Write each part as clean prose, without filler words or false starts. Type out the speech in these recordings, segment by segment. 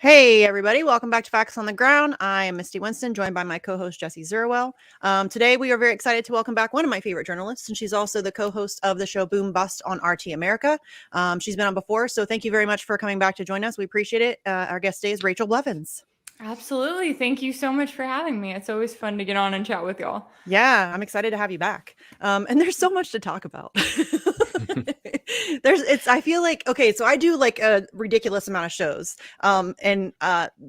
Hey, everybody. Welcome back to Facts on the Ground. I am Misty Winston, joined by my co-host, Jesse Zerwell. Today, we are very excited to welcome back one of my favorite journalists, and she's also the co-host of the show Boom Bust on RT America. She's been on before, so thank you very much for coming back to join us. We appreciate it. Our guest today is Rachel Blevins. Absolutely. Thank you so much for having me. It's always fun to get on and chat with y'all. Yeah, I'm excited to have you back. And there's so much to talk about. I feel like, okay, so I do like a ridiculous amount of shows. And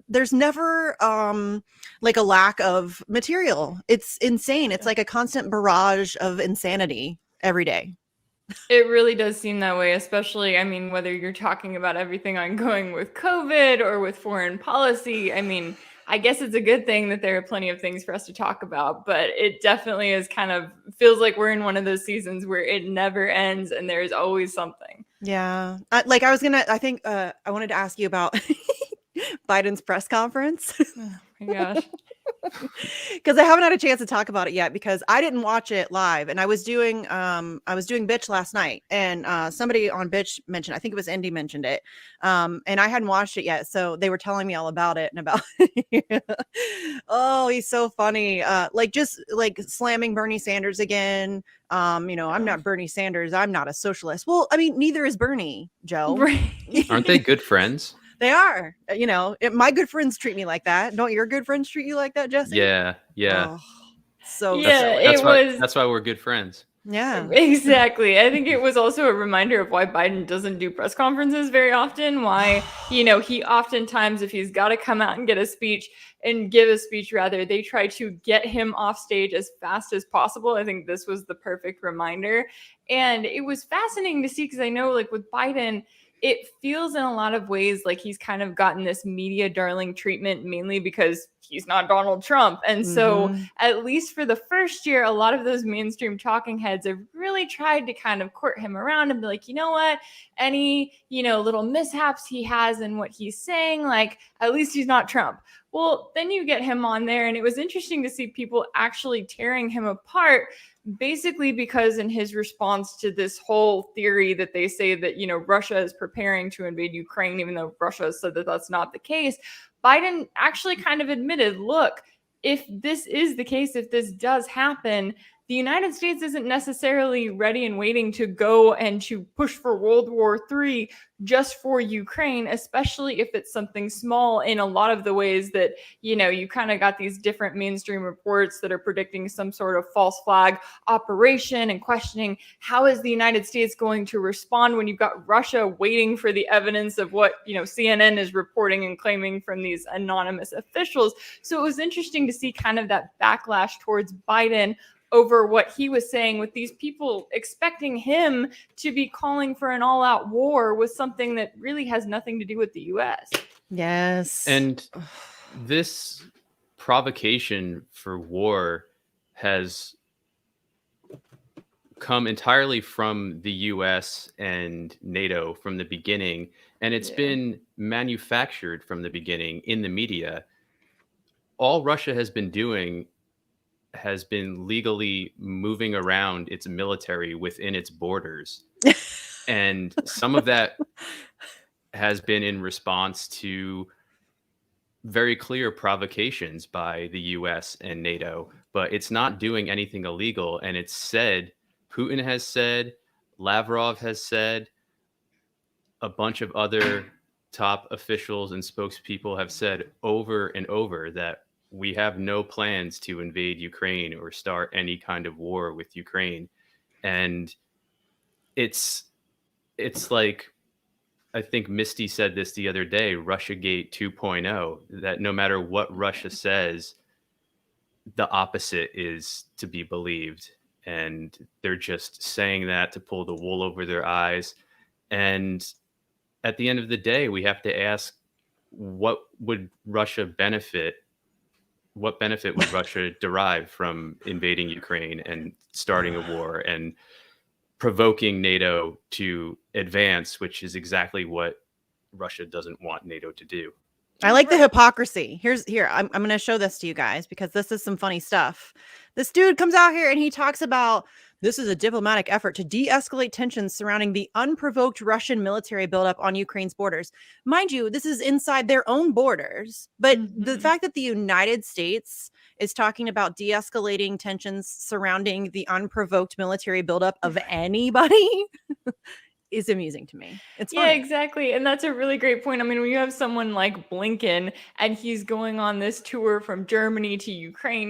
there's never like a lack of material. It's insane. It's like a constant barrage of insanity every day. It really does seem that way, especially, I mean, whether you're talking about everything ongoing with COVID or with foreign policy. I mean, I guess it's a good thing that there are plenty of things for us to talk about, but it definitely is kind of feels like we're in one of those seasons where it never ends and there's always something. Yeah. I wanted to ask you about Biden's press conference. Oh my gosh. Because I haven't had a chance to talk about it yet because I didn't watch it live, and I was doing Bitch last night, and somebody on Bitch mentioned, I think it was Indy mentioned it, and I hadn't watched it yet, so they were telling me all about it and about oh, he's so funny, like just like slamming Bernie Sanders again. I'm not Bernie Sanders, I'm not a socialist. Well, I mean, neither is Bernie, Joe. Right. Aren't they good friends? They are. My good friends treat me like that. Don't your good friends treat you like that, Jesse? Yeah. Oh, so yeah, that's why we're good friends. Yeah, exactly. I think it was also a reminder of why Biden doesn't do press conferences very often. Why, he oftentimes, if he's got to come out and give a speech, they try to get him off stage as fast as possible. I think this was the perfect reminder. And it was fascinating to see because I know, like with Biden, it feels in a lot of ways like he's kind of gotten this media darling treatment mainly because he's not Donald Trump. And so at least for the first year, a lot of those mainstream talking heads have really tried to kind of court him around and be like, you know what, any, little mishaps he has in what he's saying, like at least he's not Trump. Well, then you get him on there, and it was interesting to see people actually tearing him apart, basically because in his response to this whole theory that they say that, Russia is preparing to invade Ukraine, even though Russia has said that that's not the case, Biden actually kind of admitted, look, if this is the case, if this does happen, the United States isn't necessarily ready and waiting to go and to push for World War III just for Ukraine, especially if it's something small in a lot of the ways that, you kind of got these different mainstream reports that are predicting some sort of false flag operation and questioning how is the United States going to respond when you've got Russia waiting for the evidence of what, CNN is reporting and claiming from these anonymous officials. So it was interesting to see kind of that backlash towards Biden over what he was saying, with these people expecting him to be calling for an all-out war with something that really has nothing to do with the U.S. Yes. And this provocation for war has come entirely from the U.S. and NATO from the beginning, and it's been manufactured from the beginning in the media. All Russia has been doing has been legally moving around its military within its borders. And some of that has been in response to very clear provocations by the US and NATO, but it's not doing anything illegal. And it's said, Putin has said, Lavrov has said, a bunch of other top officials and spokespeople have said over and over that we have no plans to invade Ukraine or start any kind of war with Ukraine. And it's like, I think Misty said this the other day, Russiagate 2.0, that no matter what Russia says, the opposite is to be believed. And they're just saying that to pull the wool over their eyes. And at the end of the day, we have to ask, what benefit would Russia derive from invading Ukraine and starting a war and provoking NATO to advance, which is exactly what Russia doesn't want NATO to do. I like the hypocrisy. I'm going to show this to you guys because this is some funny stuff. This dude comes out here and he talks about This is a diplomatic effort to de-escalate tensions surrounding the unprovoked Russian military buildup on Ukraine's borders. Mind you, this is inside their own borders. But the fact that the United States is talking about de-escalating tensions surrounding the unprovoked military buildup of anybody is amusing to me. It's Yeah, funny. exactly. And that's a really great point. I mean, when you have someone like Blinken and he's going on this tour from Germany to Ukraine,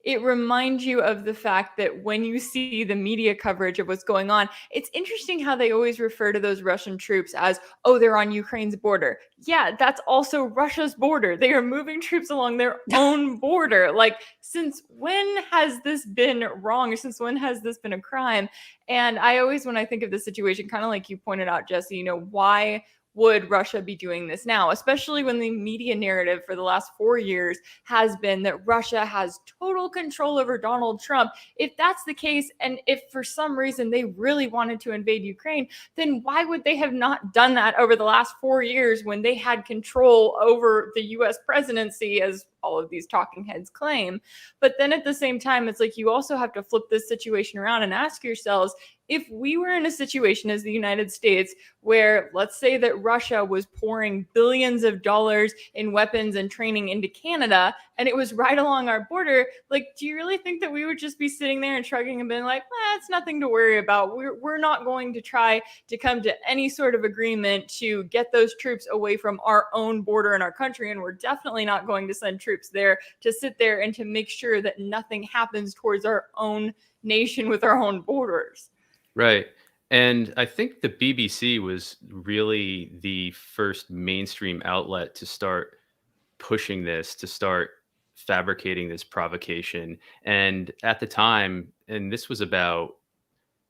it reminds you of the fact that when you see the media coverage of what's going on, it's interesting how they always refer to those Russian troops as, oh, they're on Ukraine's border. Yeah, that's also Russia's border. They are moving troops along their own border. Like, since when has this been wrong? Since when has this been a crime? And I always, when I think of the situation, kind of like you pointed out, Jesse, why would Russia be doing this now? Especially when the media narrative for the last 4 years has been that Russia has total control over Donald Trump. If that's the case, and if for some reason they really wanted to invade Ukraine, then why would they have not done that over the last 4 years when they had control over the US presidency, as all of these talking heads claim? But then at the same time, it's like you also have to flip this situation around and ask yourselves, if we were in a situation as the United States where, let's say that Russia was pouring billions of dollars in weapons and training into Canada, and it was right along our border, like, do you really think that we would just be sitting there and shrugging and being like, it's nothing to worry about. We're not going to try to come to any sort of agreement to get those troops away from our own border in our country, and we're definitely not going to send troops there to sit there and to make sure that nothing happens towards our own nation with our own borders. Right. And I think the BBC was really the first mainstream outlet to start pushing this, to start fabricating this provocation. And at the time, and this was about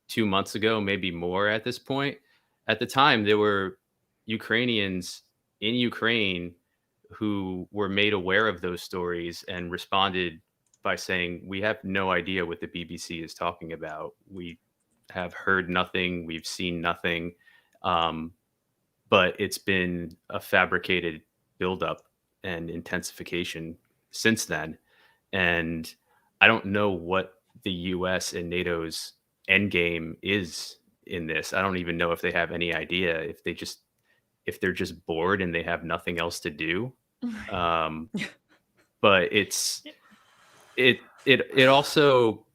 2 months ago, maybe more at this point, at the time, there were Ukrainians in Ukraine who were made aware of those stories and responded by saying, "We have no idea what the BBC is talking about. We have heard nothing. We've seen nothing." Um, but it's been a fabricated buildup and intensification since then. And I don't know what the US and NATO's end game is in this. I don't even know if they have any idea, if they're just bored and they have nothing else to do. Um, but it also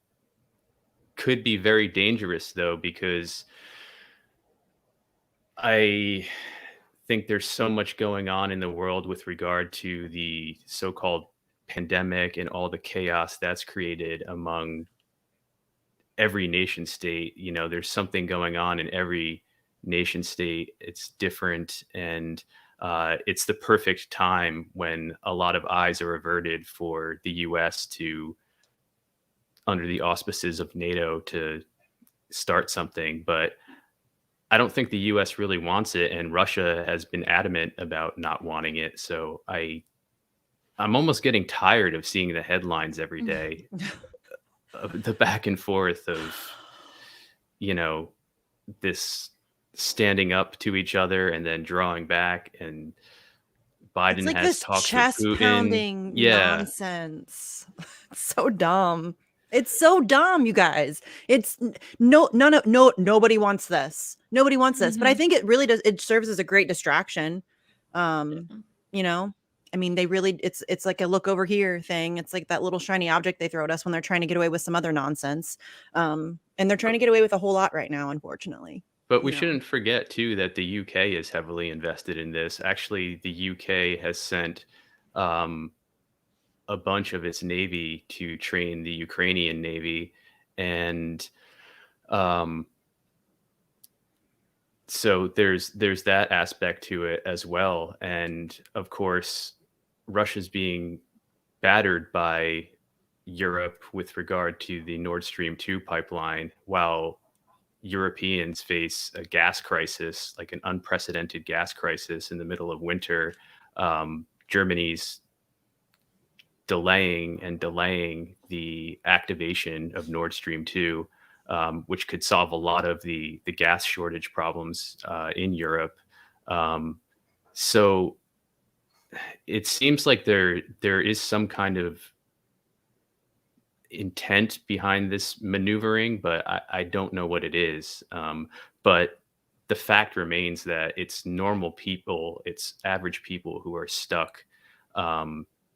could be very dangerous, though, because I think there's so much going on in the world with regard to the so-called pandemic and all the chaos that's created among every nation state. There's something going on in every nation state. It's different, and it's the perfect time when a lot of eyes are averted for the US to, under the auspices of NATO, to start something. But I don't think the US really wants it, and Russia has been adamant about not wanting it. So I'm almost getting tired of seeing the headlines every day, of the back and forth of, this standing up to each other and then drawing back, and It's Biden like has this talks with chest Putin. pounding Yeah, nonsense. It's so dumb. It's so dumb, you guys. It's nobody wants this. Nobody wants this. But I think it really does. It serves as a great distraction. You know, I mean, it's like a look over here thing. It's like that little shiny object they throw at us when they're trying to get away with some other nonsense. And they're trying to get away with a whole lot right now, unfortunately. but we shouldn't forget too that the UK is heavily invested in this. Actually, the UK has sent a bunch of its navy to train the Ukrainian navy, and so there's that aspect to it as well. And of course, Russia's being battered by Europe with regard to the Nord Stream 2 pipeline, while Europeans face a gas crisis, like an unprecedented gas crisis in the middle of winter. Germany's delaying the activation of Nord Stream 2, which could solve a lot of the gas shortage problems in Europe. So it seems like there is some kind of intent behind this maneuvering, but I don't know what it is. But the fact remains that it's normal people, it's average people who are stuck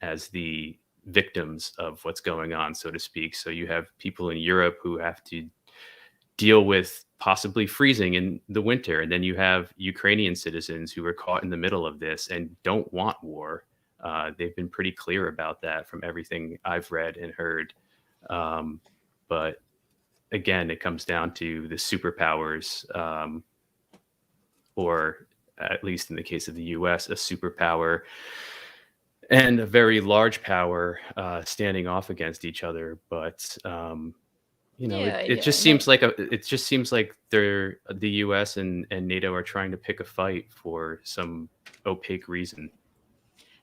as the victims of what's going on, so to speak. So you have people in Europe who have to deal with possibly freezing in the winter. And then you have Ukrainian citizens who are caught in the middle of this and don't want war. They've been pretty clear about that from everything I've read and heard. But again, it comes down to the superpowers, or at least in the case of the US, a superpower and a very large power standing off against each other. But it just seems like the US and NATO are trying to pick a fight for some opaque reason.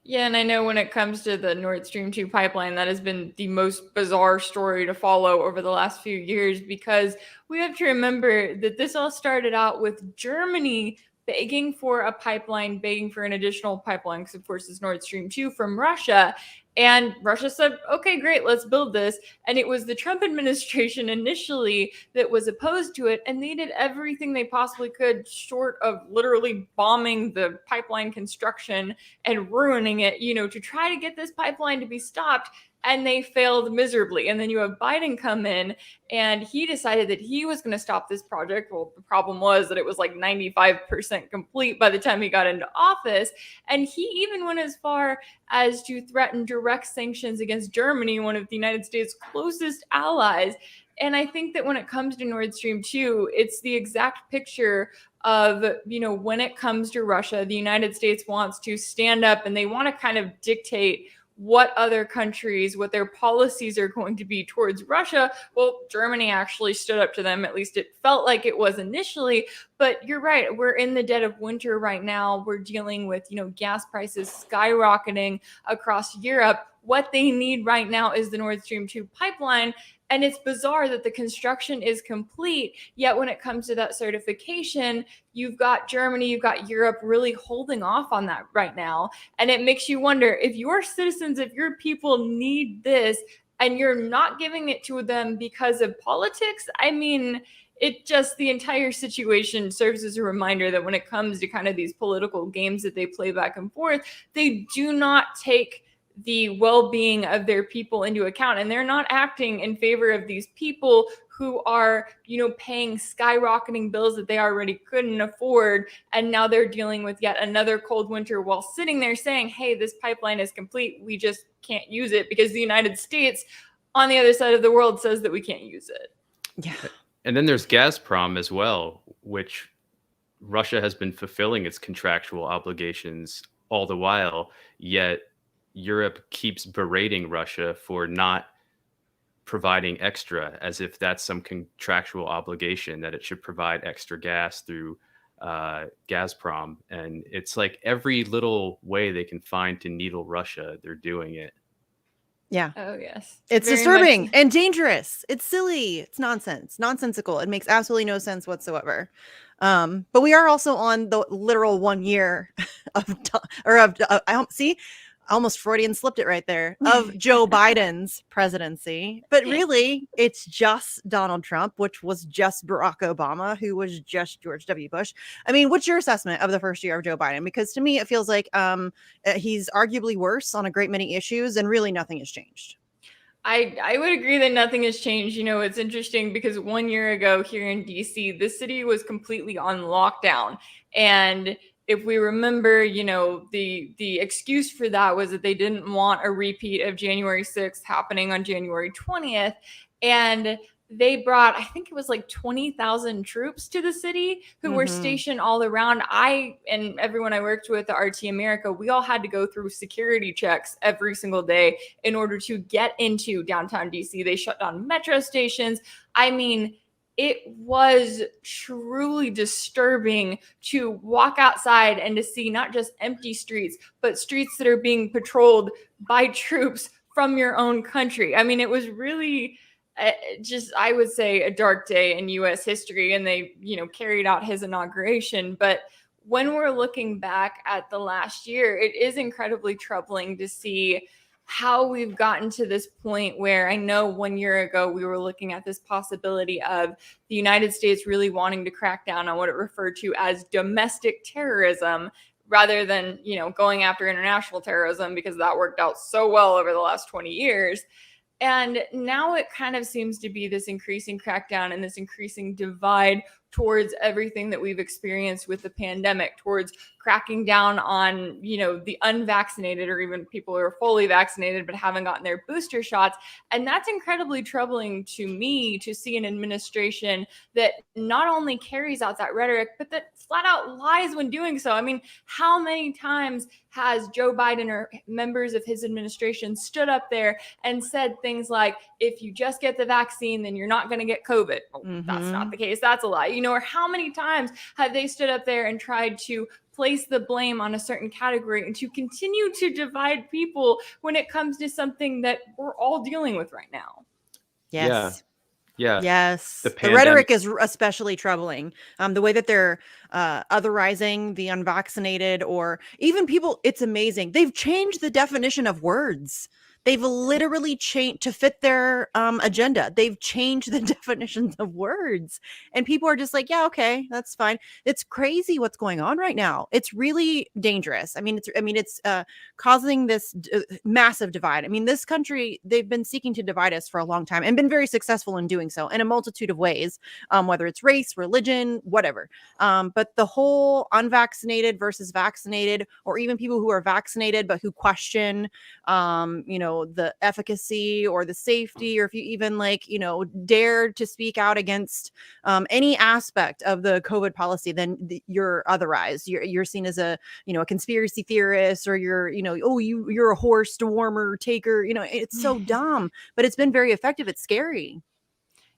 Yeah, and I know when it comes to the Nord Stream 2 pipeline, that has been the most bizarre story to follow over the last few years, because we have to remember that this all started out with Germany begging for a pipeline, begging for an additional pipeline, because of course it's Nord Stream 2 from Russia. And Russia said, okay, great, let's build this. And it was the Trump administration initially that was opposed to it. And they did everything they possibly could, short of literally bombing the pipeline construction and ruining it, to try to get this pipeline to be stopped. And they failed miserably. And then you have Biden come in, and he decided that he was going to stop this project. Well, the problem was that it was like 95% complete by the time he got into office. And he even went as far as to threaten direct sanctions against Germany, one of the United States' closest allies. And I think that when it comes to Nord Stream 2, it's the exact picture of, when it comes to Russia, the United States wants to stand up and they want to kind of dictate what other countries, what their policies are going to be towards Russia. Well, Germany actually stood up to them. At least it felt like it was initially. But you're right. We're in the dead of winter right now. We're dealing with, gas prices skyrocketing across Europe. What they need right now is the Nord Stream 2 pipeline. And it's bizarre that the construction is complete, yet when it comes to that certification, you've got Germany, you've got Europe really holding off on that right now. And it makes you wonder, if your citizens, if your people need this and you're not giving it to them because of politics, the entire situation serves as a reminder that when it comes to kind of these political games that they play back and forth, they do not take the well-being of their people into account, and they're not acting in favor of these people who are, paying skyrocketing bills that they already couldn't afford, and now they're dealing with yet another cold winter while sitting there saying, hey, this pipeline is complete, we just can't use it because the United States on the other side of the world says that we can't use it. Yeah. And then there's Gazprom as well, which Russia has been fulfilling its contractual obligations all the while, yet Europe keeps berating Russia for not providing extra, as if that's some contractual obligation that it should provide extra gas through Gazprom. And it's like every little way they can find to needle Russia, they're doing it. Yeah. Oh, yes. It's Very disturbing much. and dangerous. It's silly. It's nonsensical. It makes absolutely no sense whatsoever. But we are also on the literal 1 year I almost Freudian slipped it right there, of Joe Biden's presidency. But really, it's just Donald Trump, which was just Barack Obama, who was just George W. Bush. I mean, what's your assessment of the first year of Joe Biden? Because to me, it feels like he's arguably worse on a great many issues, and really nothing has changed. I would agree that nothing has changed. It's interesting because 1 year ago here in DC, the city was completely on lockdown. And if we remember, the excuse for that was that they didn't want a repeat of January 6th happening on January 20th. And they brought, I think it was like 20,000 troops to the city who were stationed all around. I and everyone I worked with at RT America, we all had to go through security checks every single day in order to get into downtown DC. They shut down metro stations. It was truly disturbing to walk outside and to see not just empty streets, but streets that are being patrolled by troops from your own country. It was really I would say, a dark day in U.S. history, and they, carried out his inauguration. But when we're looking back at the last year, it is incredibly troubling to see how we've gotten to this point where I know 1 year ago we were looking at this possibility of the United States really wanting to crack down on what it referred to as domestic terrorism rather than, going after international terrorism, because that worked out so well over the last 20 years. And now it kind of seems to be this increasing crackdown and this increasing divide towards everything that we've experienced with the pandemic, towards cracking down on, the unvaccinated, or even people who are fully vaccinated but haven't gotten their booster shots. And that's incredibly troubling to me, to see an administration that not only carries out that rhetoric, but that flat out lies when doing so. I mean, how many times has Joe Biden or members of his administration stood up there and said things like, if you just get the vaccine, then you're not going to get COVID? Well, that's not the case. That's a lie. Or how many times have they stood up there and tried to place the blame on a certain category and to continue to divide people when it comes to something that we're all dealing with right now? Yes. Yeah. Yes. The The rhetoric is especially troubling. The way that they're otherizing the unvaccinated, or even people, it's amazing. They've changed the definition of words. They've literally changed to fit their agenda. They've changed the definitions of words, and people are just like, yeah, okay, that's fine. It's crazy what's going on right now. It's really dangerous. I mean, it's causing this massive divide. I mean, this country, they've been seeking to divide us for a long time and been very successful in doing so in a multitude of ways, whether it's race, religion, whatever. But the whole unvaccinated versus vaccinated, or even people who are vaccinated but who question the efficacy or the safety, or if you even dare to speak out against any aspect of the COVID policy, then you're otherized. You're seen as a conspiracy theorist, or you're a horse warmer taker. It's so dumb, but it's been very effective. It's scary.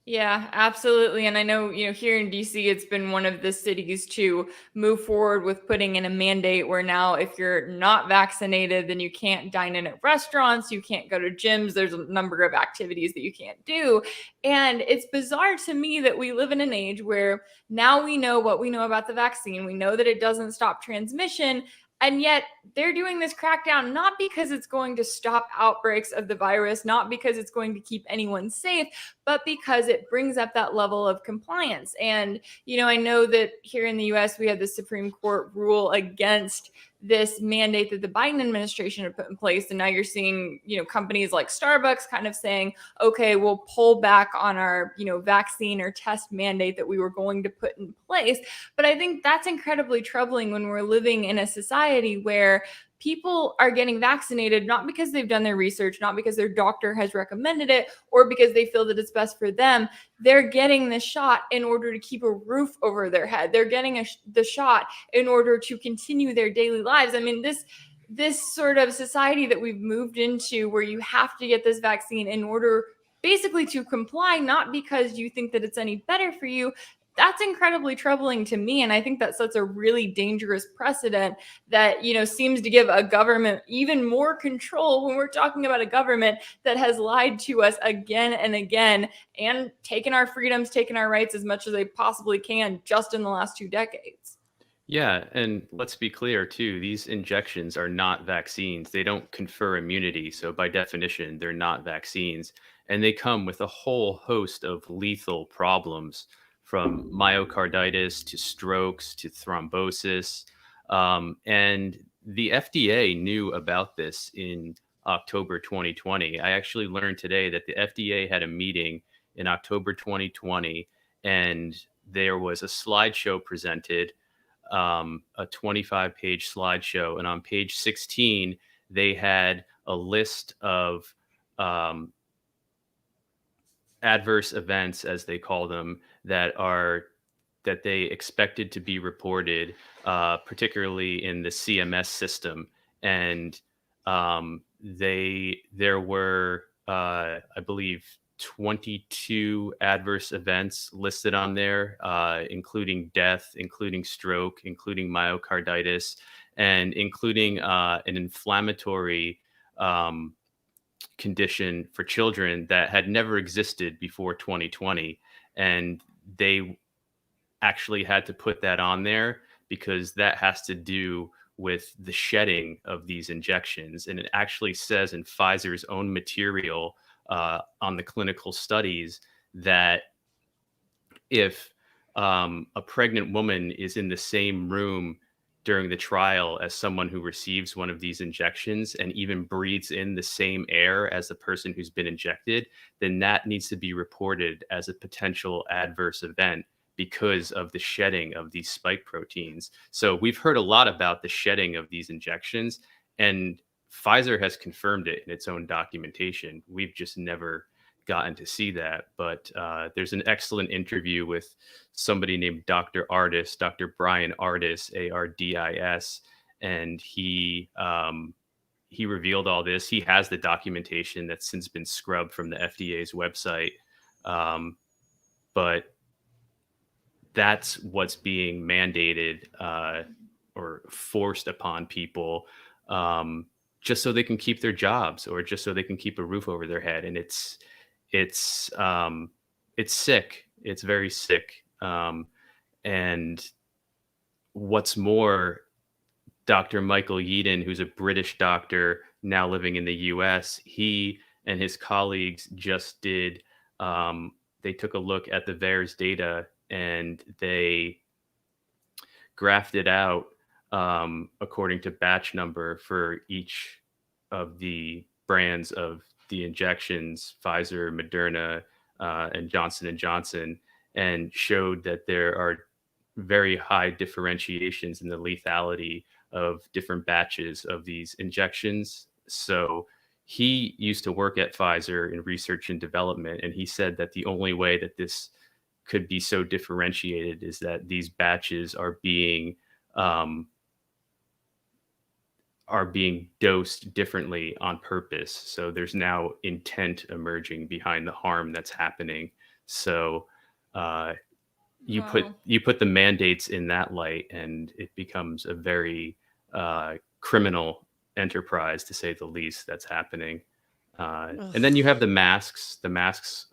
Yeah, absolutely. And I know, here in DC, it's been one of the cities to move forward with putting in a mandate where now, if you're not vaccinated, then you can't dine in at restaurants, you can't go to gyms. There's a number of activities that you can't do. And it's bizarre to me that we live in an age where now we know what we know about the vaccine. We know that it doesn't stop transmission. And yet they're doing this crackdown, not because it's going to stop outbreaks of the virus, not because it's going to keep anyone safe, but because it brings up that level of compliance. And, I know that here in the US, we had the Supreme Court rule against this mandate that the Biden administration had put in place. And now you're seeing, companies like Starbucks kind of saying, okay, we'll pull back on our, vaccine or test mandate that we were going to put in place. But I think that's incredibly troubling when we're living in a society where people are getting vaccinated not because they've done their research, not because their doctor has recommended it, or because they feel that it's best for them. They're getting the shot in order to keep a roof over their head. They're getting the shot in order to continue their daily lives. I mean, this sort of society that we've moved into, where you have to get this vaccine in order basically to comply, not because you think that it's any better for you, that's incredibly troubling to me. And I think that sets a really dangerous precedent that, seems to give a government even more control when we're talking about a government that has lied to us again and again and taken our freedoms, taken our rights as much as they possibly can just in the last 2 decades. Yeah, and let's be clear too, these injections are not vaccines. They don't confer immunity, so by definition, they're not vaccines. And they come with a whole host of lethal problems, from myocarditis to strokes to thrombosis. And the FDA knew about this in October 2020. I actually learned today that the FDA had a meeting in October 2020, and there was a slideshow presented, a 25-page slideshow. And on page 16, they had a list of adverse events, as they call them, that they expected to be reported, particularly in the CMS system. And there were, I believe, 22 adverse events listed on there, including death, including stroke, including myocarditis, and including an inflammatory condition for children that had never existed before 2020. And they actually had to put that on there because that has to do with the shedding of these injections. And it actually says in Pfizer's own material on the clinical studies that if a pregnant woman is in the same room during the trial as someone who receives one of these injections and even breathes in the same air as the person who's been injected, then that needs to be reported as a potential adverse event because of the shedding of these spike proteins. So we've heard a lot about the shedding of these injections, and Pfizer has confirmed it in its own documentation. We've just never gotten to see that. But there's an excellent interview with somebody named Dr. Brian Ardis, Ardis, and he revealed all this. He has the documentation that's since been scrubbed from the FDA's website, but that's what's being mandated or forced upon people, just so they can keep their jobs or just so they can keep a roof over their head. And it's sick. It's very sick. And what's more, Dr. Michael Yeadon, who's a British doctor now living in the US, he and his colleagues just did, they took a look at the VAERS data and they graphed it out according to batch number for each of the brands of the injections, Pfizer, Moderna, and Johnson & Johnson, and showed that there are very high differentiations in the lethality of different batches of these injections. So he used to work at Pfizer in research and development, and he said that the only way that this could be so differentiated is that these batches are being dosed differently on purpose. So there's now intent emerging behind the harm that's happening. So you put the mandates in that light, and it becomes a very criminal enterprise, to say the least, that's happening. And then you have the masks,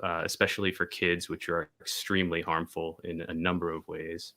especially for kids, which are extremely harmful in a number of ways.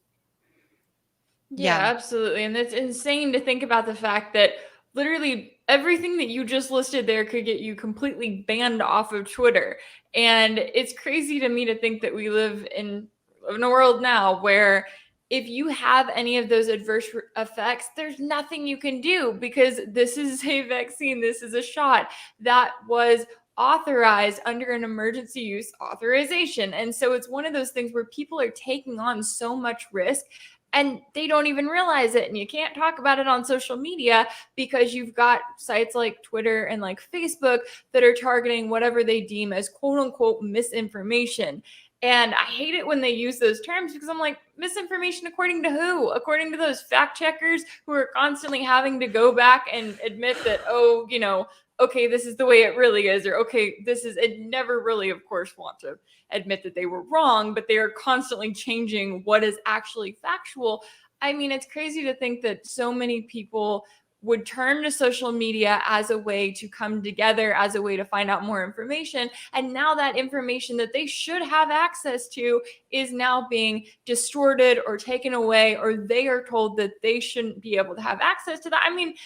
Yeah, absolutely. And it's insane to think about the fact that literally everything that you just listed there could get you completely banned off of Twitter. And it's crazy to me to think that we live in a world now where if you have any of those adverse effects, there's nothing you can do because this is a vaccine, this is a shot that was authorized under an emergency use authorization. And so it's one of those things where people are taking on so much risk and they don't even realize it. And you can't talk about it on social media because you've got sites like Twitter and like Facebook that are targeting whatever they deem as quote unquote misinformation. And I hate it when they use those terms because I'm like, misinformation according to who? According to those fact checkers who are constantly having to go back and admit that, oh, you know, okay, this is the way it really is, or okay, this is, it never really, of course, want to admit that they were wrong, but they are constantly changing what is actually factual. I mean, it's crazy to think that so many people would turn to social media as a way to come together, as a way to find out more information. And now that information that they should have access to is now being distorted or taken away, or they are told that they shouldn't be able to have access to that. I mean,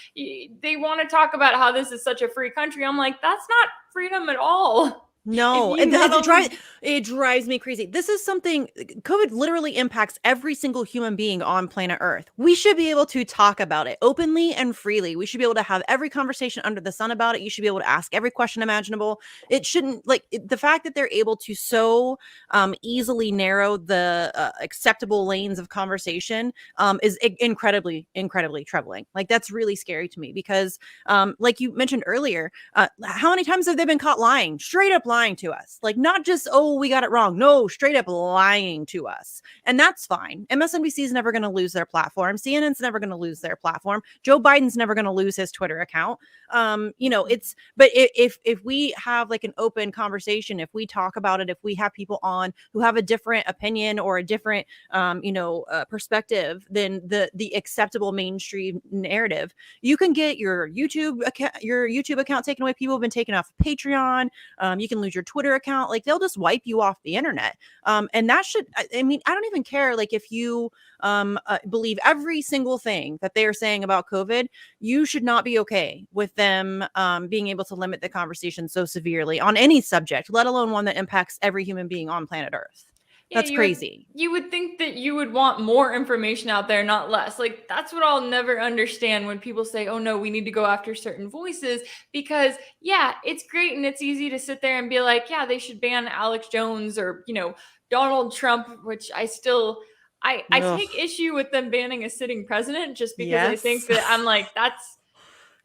they want to talk about how this is such a free country. I'm like, that's not freedom at all. No, it drives me crazy. This is something, COVID literally impacts every single human being on planet Earth. We should be able to talk about it openly and freely. We should be able to have every conversation under the sun about it. You should be able to ask every question imaginable. It shouldn't, like, the fact that they're able to so easily narrow the acceptable lanes of conversation is incredibly, incredibly troubling. Like, that's really scary to me because, like you mentioned earlier, how many times have they been caught lying? Straight up lying to us, like not just, oh, we got it wrong. No, straight up lying to us. And that's fine. MSNBC is never going to lose their platform. CNN's never going to lose their platform. Joe Biden's never going to lose his Twitter account. You know, but if we have like an open conversation, if we talk about it, if we have people on who have a different opinion or a different, perspective than the acceptable mainstream narrative, you can get your YouTube account taken away. People have been taken off Patreon. You can lose lose your Twitter account. Like they'll just wipe you off the internet. And that should, I mean, I don't even care. Like if you believe every single thing that they are saying about COVID, you should not be okay with them being able to limit the conversation so severely on any subject, let alone one that impacts every human being on planet Earth. Yeah, That's crazy. You would think that you would want more information out there, not less. Like, that's what I'll never understand when people say, oh no, we need to go after certain voices. Because yeah, it's great and it's easy to sit there and be like, yeah, they should ban Alex Jones or, Donald Trump, which I take issue with them banning a sitting president, just because I think that I'm like, that's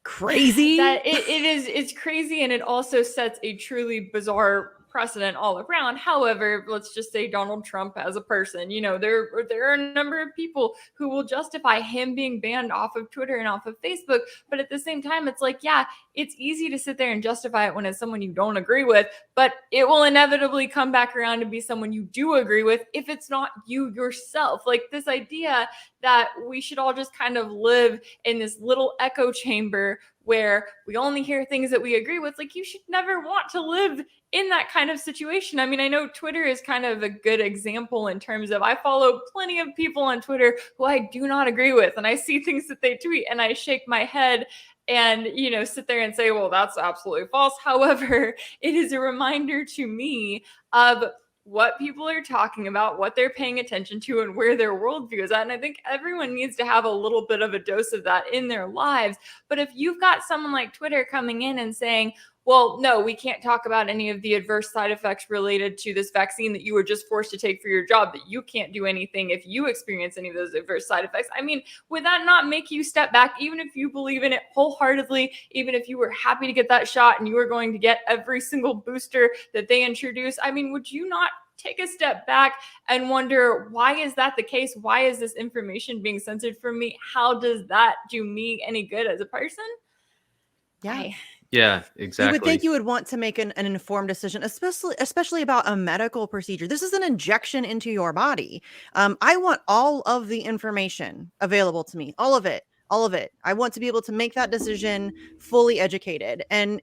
crazy. That it's crazy, and it also sets a truly bizarre precedent all around. However, let's just say Donald Trump as a person, there are a number of people who will justify him being banned off of Twitter and off of Facebook. But at the same time, it's like, yeah, it's easy to sit there and justify it when it's someone you don't agree with, but it will inevitably come back around to be someone you do agree with if it's not you yourself. Like this idea that we should all just kind of live in this little echo chamber where we only hear things that we agree with. Like, you should never want to live in that kind of situation. I mean, I know Twitter is kind of a good example in terms of I follow plenty of people on Twitter who I do not agree with, and I see things that they tweet and I shake my head and, sit there and say, well, that's absolutely false. However, it is a reminder to me of what people are talking about, what they're paying attention to, and where their worldview is at. And I think everyone needs to have a little bit of a dose of that in their lives. But if you've got someone like Twitter coming in and saying, well, no, we can't talk about any of the adverse side effects related to this vaccine that you were just forced to take for your job, that you can't do anything if you experience any of those adverse side effects. I mean, would that not make you step back, even if you believe in it wholeheartedly, even if you were happy to get that shot and you were going to get every single booster that they introduce? I mean, would you not take a step back and wonder, why is that the case? Why is this information being censored from me? How does that do me any good as a person? Yeah. Yeah, exactly. You would think you would want to make an informed decision, especially about a medical procedure. This is an injection into your body. I want all of the information available to me, all of it. I want to be able to make that decision fully educated. And,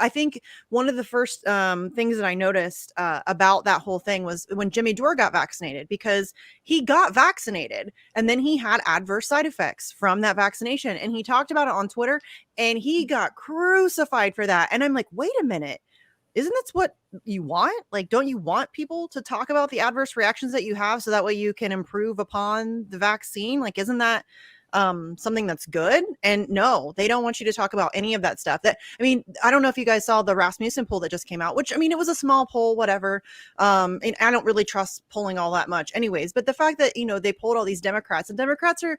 I think one of the first things that I noticed about that whole thing was when Jimmy Dore got vaccinated, because he got vaccinated and then he had adverse side effects from that vaccination. And he talked about it on Twitter and he got crucified for that. And I'm like, wait a minute. Isn't that what you want? Like, don't you want people to talk about the adverse reactions that you have so that way you can improve upon the vaccine? Like, isn't that something that's good? And no, they don't want you to talk about any of that stuff. I don't know if you guys saw the Rasmussen poll that just came out, which, it was a small poll, whatever. And I don't really trust polling all that much anyways, but the fact that, they polled all these Democrats, and Democrats are,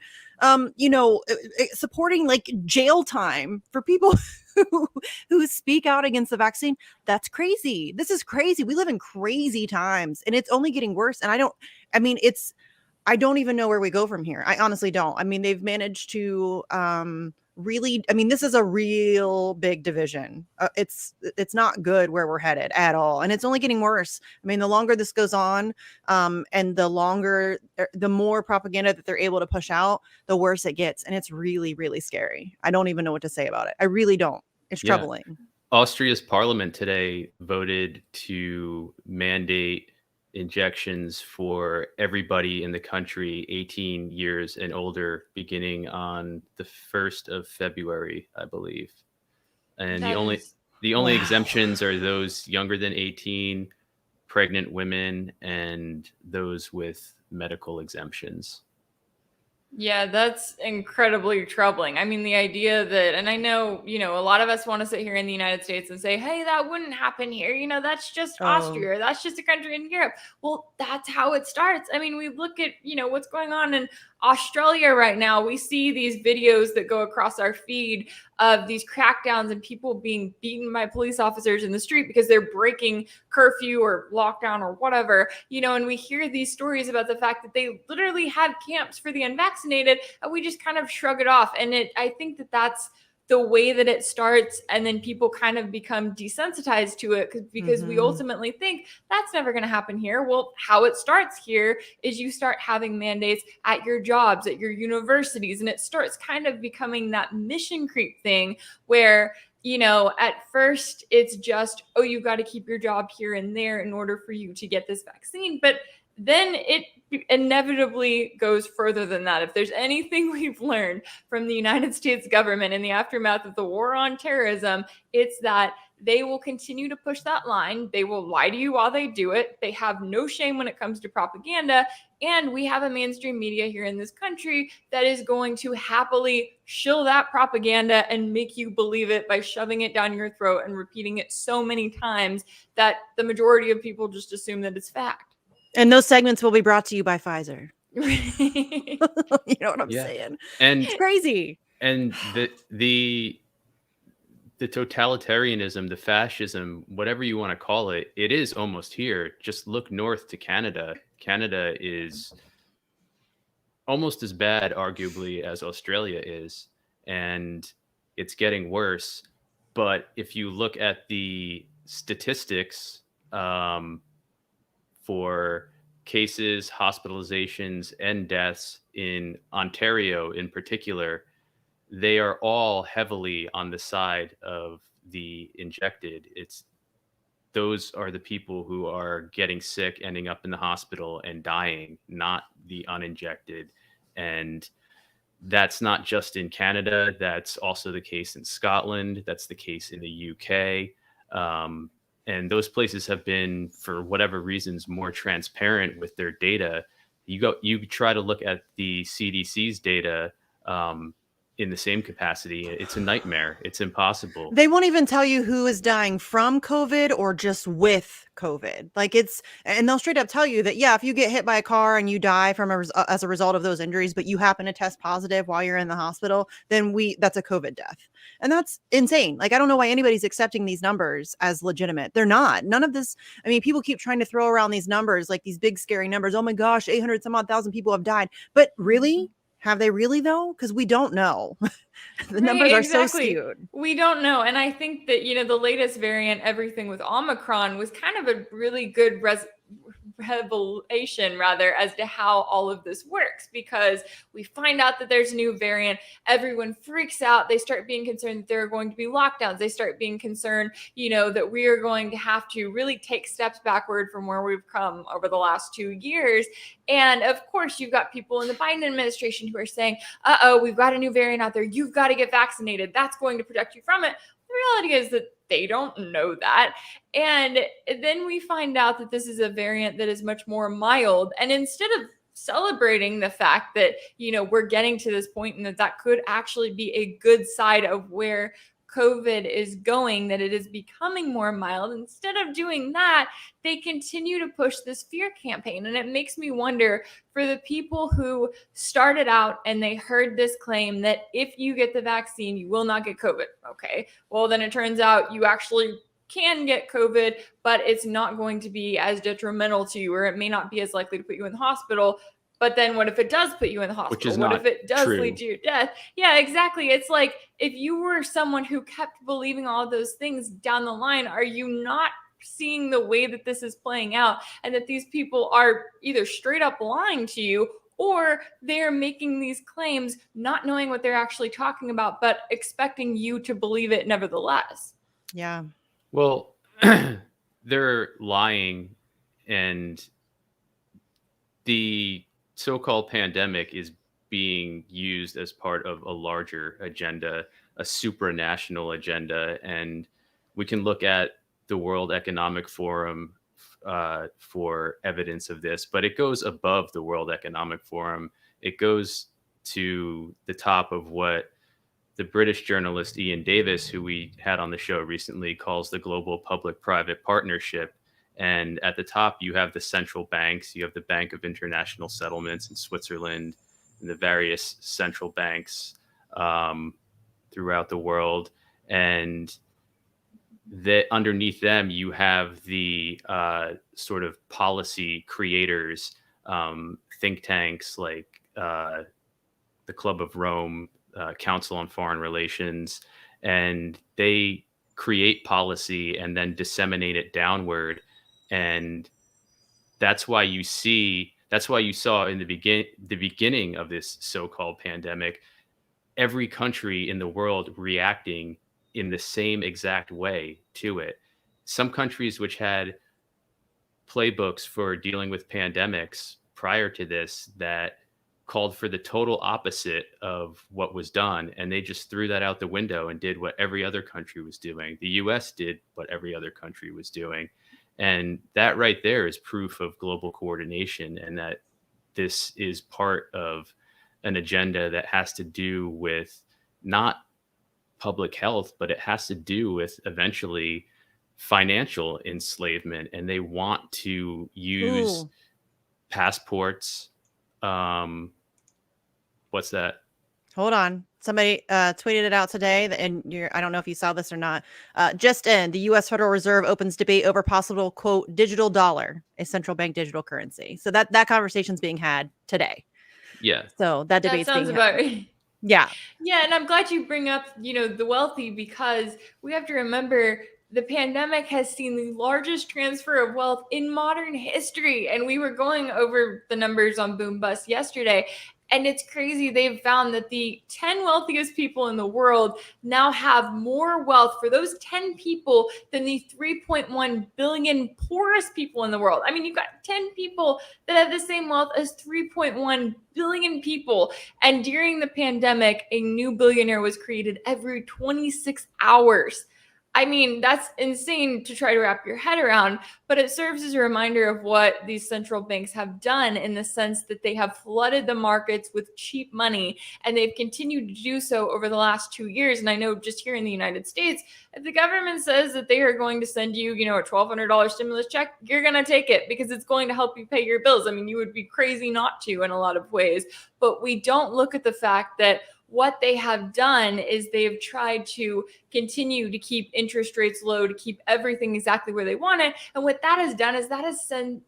supporting like jail time for people who speak out against the vaccine. That's crazy. This is crazy. We live in crazy times and it's only getting worse. And I don't even know where we go from here. I honestly don't. They've managed to really, this is a real big division. It's not good where we're headed at all. And it's only getting worse. The longer this goes on, and the more propaganda that they're able to push out, the worse it gets. And it's really, really scary. I don't even know what to say about it. I really don't. It's troubling. Austria's parliament today voted to mandate injections for everybody in the country 18 years and older beginning on the 1st of February, I believe. And the only exemptions are those younger than 18, pregnant women, and those with medical exemptions. Yeah, that's incredibly troubling. The idea that, and I know, a lot of us want to sit here in the United States and say, hey, that wouldn't happen here. That's just Austria. That's just a country in Europe. Well, that's how it starts. We look at, what's going on in Australia right now. We see these videos that go across our feed of these crackdowns and people being beaten by police officers in the street because they're breaking curfew or lockdown or whatever, and we hear these stories about the fact that they literally had camps for the unvaccinated, and we just kind of shrug it off. And I think that that's the way that it starts, and then people kind of become desensitized to it because we ultimately think that's never going to happen here. Well, how it starts here is you start having mandates at your jobs, at your universities, and it starts kind of becoming that mission creep thing where at first it's just, oh, you got to keep your job here and there in order for you to get this vaccine. But then it inevitably goes further than that. If there's anything we've learned from the United States government in the aftermath of the war on terrorism, it's that they will continue to push that line. They will lie to you while they do it. They have no shame when it comes to propaganda. And we have a mainstream media here in this country that is going to happily shill that propaganda and make you believe it by shoving it down your throat and repeating it so many times that the majority of people just assume that it's fact. And those segments will be brought to you by Pfizer. Right. You know what I'm saying? And it's crazy. And the totalitarianism, the fascism, whatever you want to call it, it is almost here. Just look north to Canada. Canada is almost as bad, arguably, as Australia is, and it's getting worse. But if you look at the statistics for cases, hospitalizations, and deaths in Ontario in particular, they are all heavily on the side of the injected. Those are the people who are getting sick, ending up in the hospital and dying, not the uninjected. And that's not just in Canada. That's also the case in Scotland. That's the case in the UK. And those places have been, for whatever reasons, more transparent with their data. You try to look at the CDC's data in the same capacity. It's a nightmare. It's impossible. They won't even tell you who is dying from COVID or just with COVID. And they'll straight up tell you that, yeah, if you get hit by a car and you die as a result of those injuries, but you happen to test positive while you're in the hospital, then that's a COVID death. And that's insane. I don't know why anybody's accepting these numbers as legitimate. They're not. None of this. I mean, people keep trying to throw around these numbers, like these big scary numbers. Oh my gosh, 800 some odd thousand people have died. But really? Have they really, though? Because we don't know. The numbers are so skewed. We don't know. And I think that, the latest variant, everything with Omicron, was kind of a really good revelation as to how all of this works, because we find out that there's a new variant. Everyone freaks out. They start being concerned that there are going to be lockdowns. They start being concerned, that we are going to have to really take steps backward from where we've come over the last 2 years. And of course, you've got people in the Biden administration who are saying, we've got a new variant out there. You've got to get vaccinated. That's going to protect you from it. The reality is that they don't know that. And then we find out that this is a variant that is much more mild. And instead of celebrating the fact that, we're getting to this point and that could actually be a good side of where COVID is going, that it is becoming more mild, instead of doing that, they continue to push this fear campaign. And it makes me wonder, for the people who started out and they heard this claim that if you get the vaccine, you will not get COVID. Okay, well, then it turns out you actually can get COVID, but it's not going to be as detrimental to you, or it may not be as likely to put you in the hospital. But then what if it does put you in the hospital? Which is what not if it does true. lead to your death? Yeah, exactly. It's like, if you were someone who kept believing all of those things down the line, are you not seeing the way that this is playing out, and that these people are either straight up lying to you, or they're making these claims not knowing what they're actually talking about, but expecting you to believe it nevertheless? Yeah. Well, they're lying, and the so-called pandemic is being used as part of a larger agenda, a supranational agenda. And we can look at the World Economic Forum for evidence of this, but it goes above the World Economic Forum. It goes to the top of what the British journalist Ian Davis, who we had on the show recently, calls the global public-private partnership. And at the top, you have the central banks. You have the Bank of International Settlements in Switzerland, and the various central banks throughout the world. And underneath them, you have the sort of policy creators, think tanks like the Club of Rome, Council on Foreign Relations, and they create policy and then disseminate it downward. And that's why you saw in the beginning of this so-called pandemic, every country in the world reacting in the same exact way to it. Some countries which had playbooks for dealing with pandemics prior to this that called for the total opposite of what was done, and they just threw that out the window and did what every other country was doing. The US did what every other country was doing. And that right there is proof of global coordination, and that this is part of an agenda that has to do with not public health, but it has to do with eventually financial enslavement. And they want to use Ooh. passports. What's that? Hold on. Somebody tweeted it out today, and I don't know if you saw this or not. Just in, the U.S. Federal Reserve opens debate over possible, quote, digital dollar, a central bank digital currency. So that conversation's being had today. Yeah. So that debate's sounds being about had. right. Yeah. Yeah, and I'm glad you bring up, the wealthy, because we have to remember the pandemic has seen the largest transfer of wealth in modern history. And we were going over the numbers on Boom Bust yesterday. And it's crazy. They've found that the 10 wealthiest people in the world now have more wealth for those 10 people than the 3.1 billion poorest people in the world. I mean, you've got 10 people that have the same wealth as 3.1 billion people. And during the pandemic, a new billionaire was created every 26 hours. I mean, that's insane to try to wrap your head around, but it serves as a reminder of what these central banks have done, in the sense that they have flooded the markets with cheap money, and they've continued to do so over the last 2 years. And I know just here in the United States, if the government says that they are going to send you, a $1,200 stimulus check, you're going to take it because it's going to help you pay your bills. I mean, you would be crazy not to in a lot of ways, but we don't look at the fact that what they have done is they've tried to continue to keep interest rates low, to keep everything exactly where they want it. And what that has done is that has sent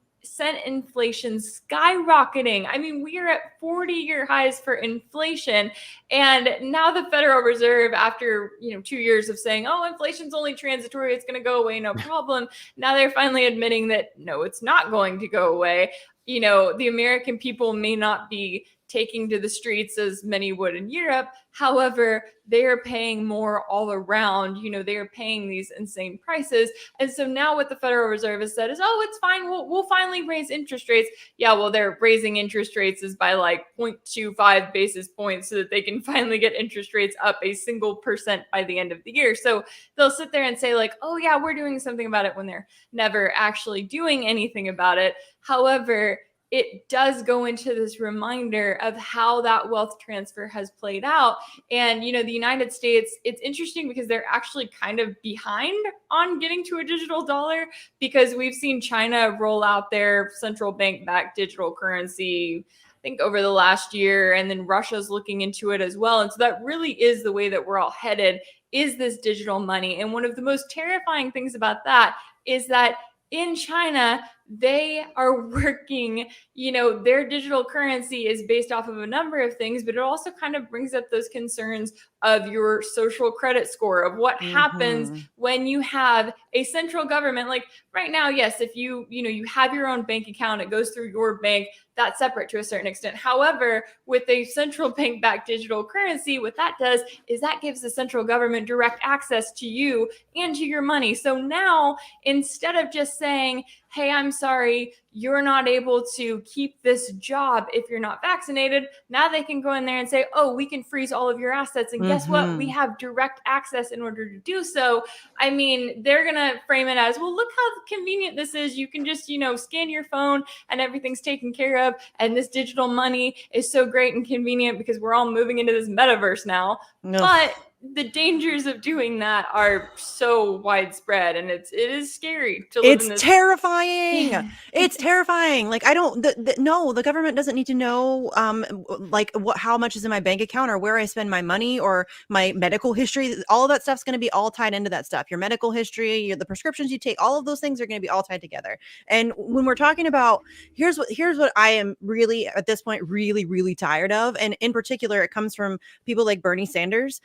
inflation skyrocketing. I mean, we are at 40-year highs for inflation. And now the Federal Reserve, after 2 years of saying, oh, inflation's only transitory, it's going to go away, no problem. Now they're finally admitting that no, it's not going to go away. The American people may not be taking to the streets as many would in Europe. However, they are paying more all around. They are paying these insane prices. And so now what the Federal Reserve has said is, oh, it's fine. We'll finally raise interest rates. Yeah, well, they're raising interest rates is by like 0.25 basis points so that they can finally get interest rates up a single % by the end of the year. So they'll sit there and say like, oh yeah, we're doing something about it, when they're never actually doing anything about it. However, it does go into this reminder of how that wealth transfer has played out. And, the United States, it's interesting because they're actually kind of behind on getting to a digital dollar, because we've seen China roll out their central bank-backed digital currency, I think, over the last year. And then Russia's looking into it as well. And so that really is the way that we're all headed, is this digital money. And one of the most terrifying things about that is that in China, they are working, their digital currency is based off of a number of things, but it also kind of brings up those concerns of your social credit score, of what happens when you have a central government. Like right now, yes, if you have your own bank account, it goes through your bank, that's separate to a certain extent. However, with a central bank-backed digital currency, what that does is that gives the central government direct access to you and to your money. So now, instead of just saying, hey, I'm sorry, you're not able to keep this job if you're not vaccinated, now they can go in there and say, oh, we can freeze all of your assets. And guess what? We have direct access in order to do so. I mean, they're going to frame it as, well, look how convenient this is. You can just, scan your phone and everything's taken care of. And this digital money is so great and convenient because we're all moving into this metaverse now. No. But the dangers of doing that are so widespread, and it is scary to live in this. Terrifying. It's terrifying. Like, I don't, no, the government doesn't need to know, how much is in my bank account, or where I spend my money, or my medical history. All of that stuff's going to be all tied into that stuff. Your medical history, the prescriptions you take, all of those things are going to be all tied together. And when we're talking about, here's what I am really, at this point, really, really tired of. And in particular, it comes from people like Bernie Sanders.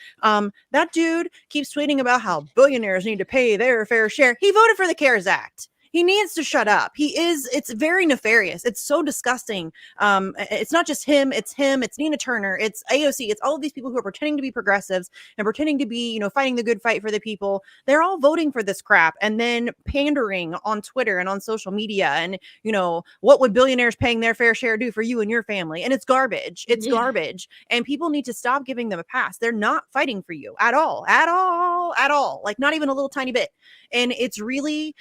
That dude keeps tweeting about how billionaires need to pay their fair share. He voted for the CARES Act. He needs to shut up. It's very nefarious. It's so disgusting. It's not just him, it's Nina Turner, it's AOC, it's all of these people who are pretending to be progressives and pretending to be, fighting the good fight for the people. They're all voting for this crap and then pandering on Twitter and on social media. And, what would billionaires paying their fair share do for you and your family? And it's garbage. It's garbage. And people need to stop giving them a pass. They're not fighting for you at all, at all, at all. Like not even a little tiny bit. And it's really,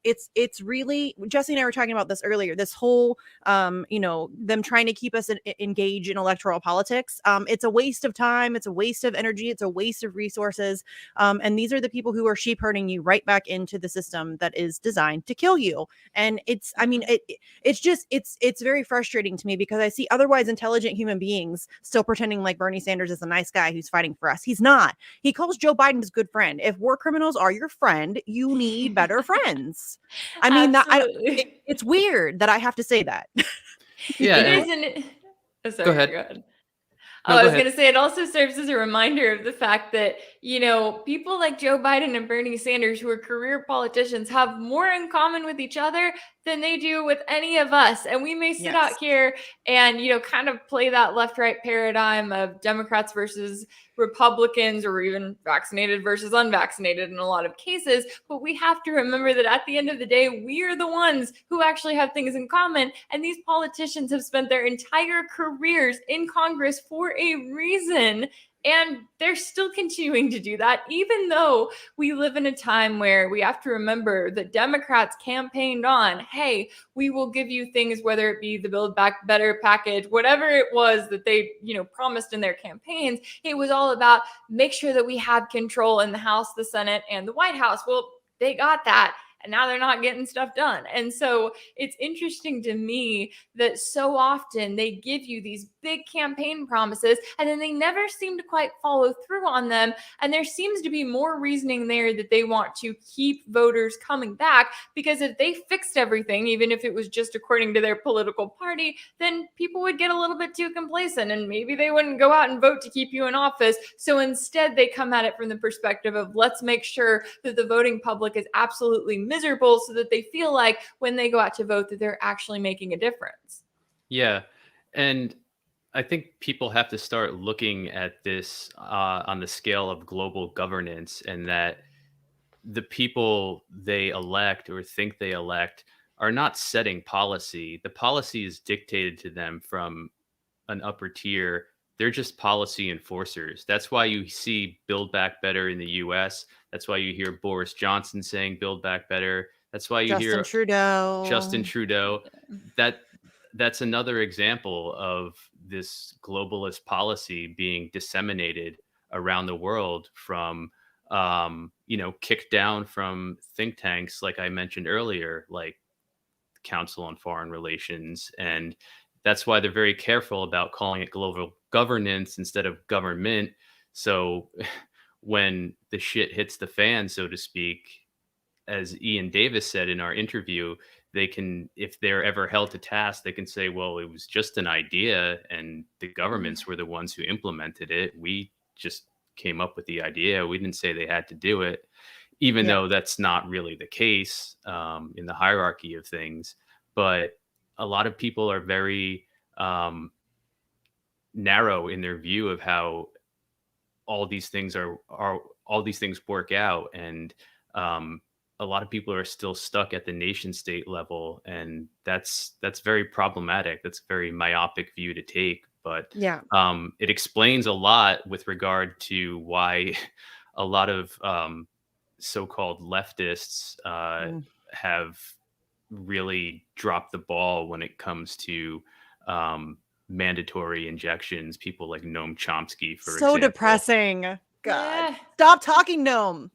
it's really, Jesse and I were talking about this earlier, this whole, them trying to keep us engaged in electoral politics. It's a waste of time. It's a waste of energy. It's a waste of resources. And these are the people who are sheep herding you right back into the system that is designed to kill you. And it's very frustrating to me because I see otherwise intelligent human beings still pretending like Bernie Sanders is a nice guy who's fighting for us. He's not. He calls Joe Biden his good friend. If war criminals are your friend, you need better friends. I mean, it's weird that I have to say that. Yeah. It isn't. Oh, sorry, go ahead. No, I was going to say it also serves as a reminder of the fact that, people like Joe Biden and Bernie Sanders, who are career politicians, have more in common with each other than they do with any of us. And we may sit out here and, kind of play that left-right paradigm of Democrats versus Republicans, or even vaccinated versus unvaccinated in a lot of cases. But we have to remember that at the end of the day, we are the ones who actually have things in common. And these politicians have spent their entire careers in Congress for a reason. And they're still continuing to do that, even though we live in a time where we have to remember that Democrats campaigned on, hey, we will give you things, whether it be the Build Back Better package, whatever it was that they, promised in their campaigns. It was all about make sure that we have control in the House, the Senate, and the White House. Well, they got that. And now they're not getting stuff done. And so it's interesting to me that so often they give you these big campaign promises and then they never seem to quite follow through on them. And there seems to be more reasoning there that they want to keep voters coming back, because if they fixed everything, even if it was just according to their political party, then people would get a little bit too complacent and maybe they wouldn't go out and vote to keep you in office. So instead they come at it from the perspective of let's make sure that the voting public is absolutely miserable so that they feel like when they go out to vote that they're actually making a difference. Yeah. And I think people have to start looking at this on the scale of global governance, and that the people they elect or think they elect are not setting policy. The policy is dictated to them from an upper tier. They're just policy enforcers. That's why you see Build Back Better in the US. That's why you hear Boris Johnson saying Build Back Better. That's why you hear Justin Trudeau. That's another example of this globalist policy being disseminated around the world from, kicked down from think tanks, like I mentioned earlier, like Council on Foreign Relations. And that's why they're very careful about calling it global governance instead of government. So when the shit hits the fan, so to speak, as Ian Davis said in our interview, they can, if they're ever held to task, they can say, well, it was just an idea and the governments were the ones who implemented it. We just came up with the idea. We didn't say they had to do it, even though that's not really the case in the hierarchy of things. But a lot of people are very narrow in their view of how all these things all these things work out. And a lot of people are still stuck at the nation state level, and that's very problematic. That's a very myopic view to take, but it explains a lot with regard to why a lot of so-called leftists have really dropped the ball when it comes to mandatory injections. People like Noam Chomsky, for example. So depressing. God, stop talking, Noam.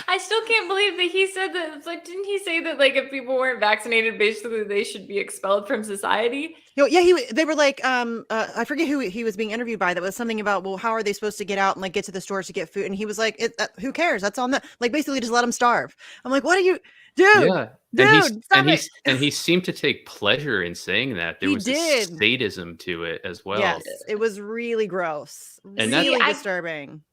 I still can't believe that he said that. It's like, didn't he say that like if people weren't vaccinated, basically they should be expelled from society? They were like, I forget who he was being interviewed by. That was something about, well, how are they supposed to get out and like get to the stores to get food? And he was like, who cares? That's on them. Like basically just let them starve. I'm like, what are you, dude? Yeah. And he seemed to take pleasure in saying that. There was a sadism to it as well. Yes, it was really gross. And really disturbing.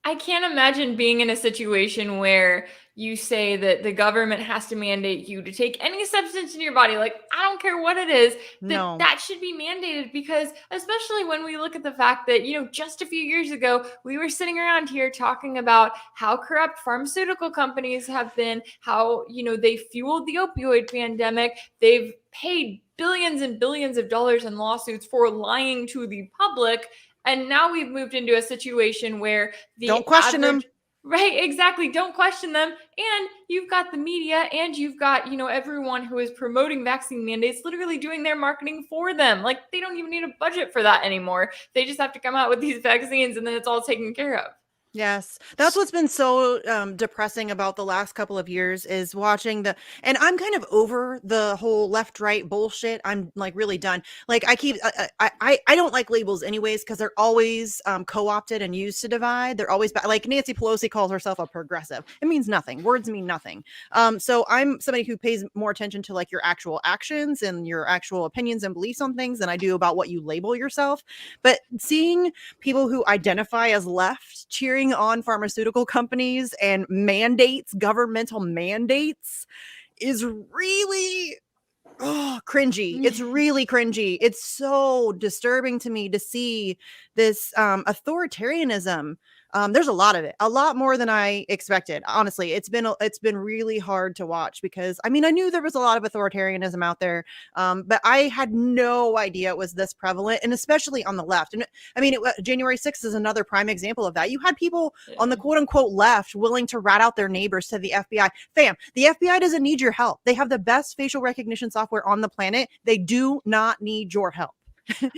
I can't imagine being in a situation where you say that the government has to mandate you to take any substance in your body, like, I don't care what it is, No. that should be mandated, because especially when we look at the fact that, just a few years ago, we were sitting around here talking about how corrupt pharmaceutical companies have been, how, they fueled the opioid pandemic. They've paid billions and billions of dollars in lawsuits for lying to the public. And now we've moved into a situation where the Don't question them. Right, exactly. Don't question them. And you've got the media, and you've got, everyone who is promoting vaccine mandates literally doing their marketing for them. Like, they don't even need a budget for that anymore. They just have to come out with these vaccines, and then it's all taken care of. Yes, that's what's been so depressing about the last couple of years is watching and I'm kind of over the whole left-right bullshit. I'm like really done. Like I don't like labels anyways, because they're always co-opted and used to divide. They're always like Nancy Pelosi calls herself a progressive. It means nothing. Words mean nothing. So I'm somebody who pays more attention to like your actual actions and your actual opinions and beliefs on things than I do about what you label yourself. But seeing people who identify as left cheering on pharmaceutical companies and governmental mandates is really cringy. It's really cringy. It's so disturbing to me to see this authoritarianism. There's a lot of it, a lot more than I expected. Honestly, it's been really hard to watch, because I mean, I knew there was a lot of authoritarianism out there, but I had no idea it was this prevalent, and especially on the left. And I mean, January 6th is another prime example of that. You had people on the quote unquote left willing to rat out their neighbors to the FBI. Fam, the FBI doesn't need your help. They have the best facial recognition software on the planet. They do not need your help.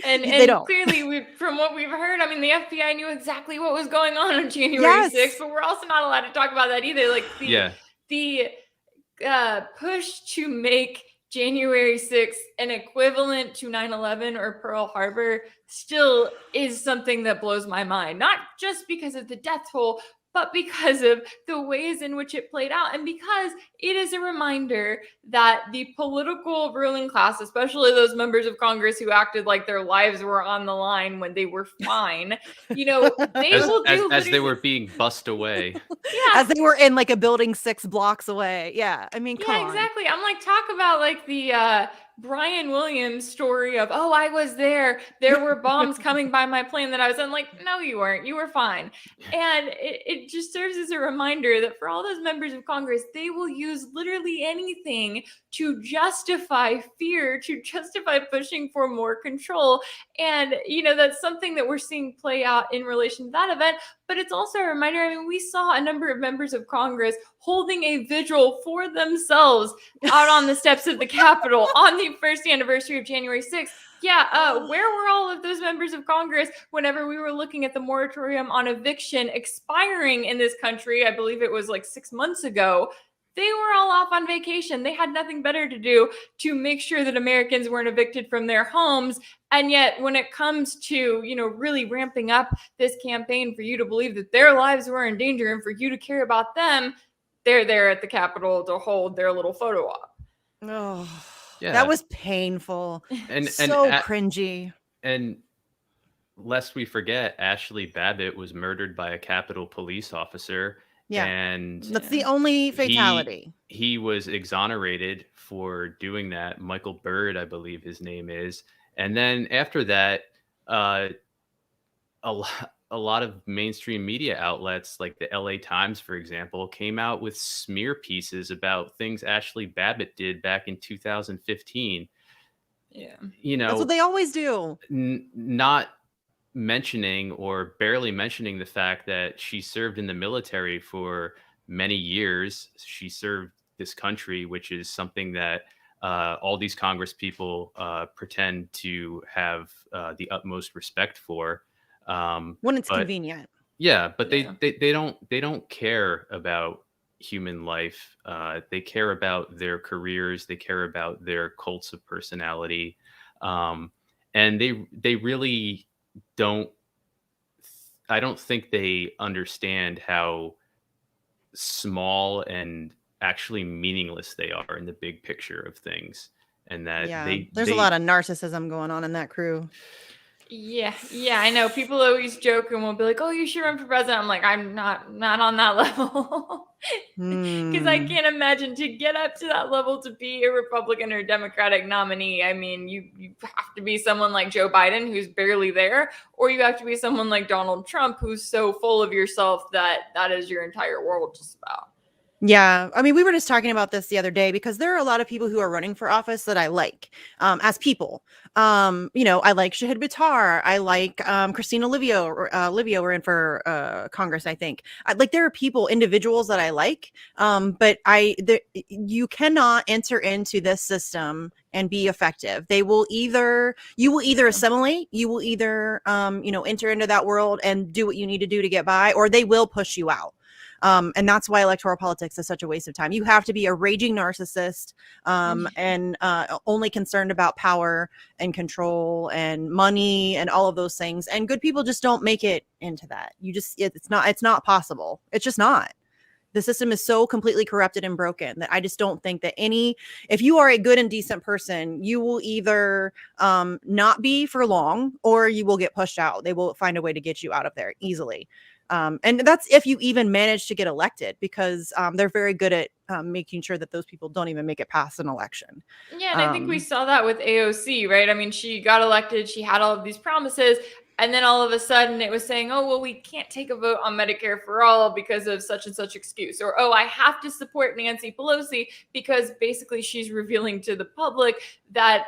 And They don't. clearly, from what we've heard, I mean, the FBI knew exactly what was going on January 6th, but we're also not allowed to talk about that either. Like the push to make January 6th an equivalent to 9/11 or Pearl Harbor still is something that blows my mind. Not just because of the death toll, but because of the ways in which it played out, and because it is a reminder that the political ruling class, especially those members of Congress who acted like their lives were on the line when they were fine, they will do as they were being bussed away. As they were in like a building 6 blocks away. Yeah, I mean, come on. Exactly. I'm like, talk about like the Brian Williams story of, oh, I was there. There were bombs coming by my plane that I was in. Like, no, you weren't. You were fine. And it just serves as a reminder that for all those members of Congress, they will use literally anything to justify fear, to justify pushing for more control. And, that's something that we're seeing play out in relation to that event. But it's also a reminder. I mean, we saw a number of members of Congress holding a vigil for themselves out on the steps of the Capitol on the first anniversary of January 6th. Where were all of those members of Congress whenever we were looking at the moratorium on eviction expiring in this country? I believe it was like 6 months ago. They were all off on vacation. They had nothing better to do to make sure that Americans weren't evicted from their homes. And yet, when it comes to, really ramping up this campaign for you to believe that their lives were in danger and for you to care about them, they're there at the Capitol to hold their little photo op. Oh, yeah. That was painful and cringy. And lest we forget, Ashley Babbitt was murdered by a Capitol police officer. Yeah, and that's the only fatality. He was exonerated for doing that. Michael Byrd, I believe his name is. And then after that, a lot of mainstream media outlets, like the LA Times, for example, came out with smear pieces about things Ashley Babbitt did back in 2015. Yeah, that's what they always do. Not mentioning or barely mentioning the fact that she served in the military for many years. She served this country, which is something that all these Congress people pretend to have the utmost respect for. When it's convenient. Yeah, but they don't care about human life. They care about their careers. They care about their cults of personality, and they really don't. I don't think they understand how small and actually meaningless they are in the big picture of things, and that there's a lot of narcissism going on in that crew. Yeah, I know. People always joke and will be like, "Oh, you should run for president." I'm like, I'm not on that level. Because I can't imagine to get up to that level to be a Republican or Democratic nominee. I mean, you have to be someone like Joe Biden, who's barely there, or you have to be someone like Donald Trump, who's so full of yourself that is your entire world just about. Yeah. I mean, we were just talking about this the other day because there are a lot of people who are running for office that I like as people. I like Shahid Buttar. I like Christina Livio were in for Congress, I think. There are people, individuals that I like, but you cannot enter into this system and be effective. You will either assimilate, you will either enter into that world and do what you need to do to get by, or they will push you out. And that's why electoral politics is such a waste of time. You have to be a raging narcissist and only concerned about power and control and money and all of those things. And good people just don't make it into that. It's not possible. It's just not. The system is so completely corrupted and broken that I just don't think that if you are a good and decent person, you will either not be for long or you will get pushed out. They will find a way to get you out of there easily. And that's if you even manage to get elected, because they're very good at making sure that those people don't even make it past an election. Yeah, and I think we saw that with AOC, right? I mean, she got elected, she had all of these promises, and then all of a sudden it was saying, oh, well, we can't take a vote on Medicare for all because of such and such excuse. Or, oh, I have to support Nancy Pelosi because basically she's revealing to the public that,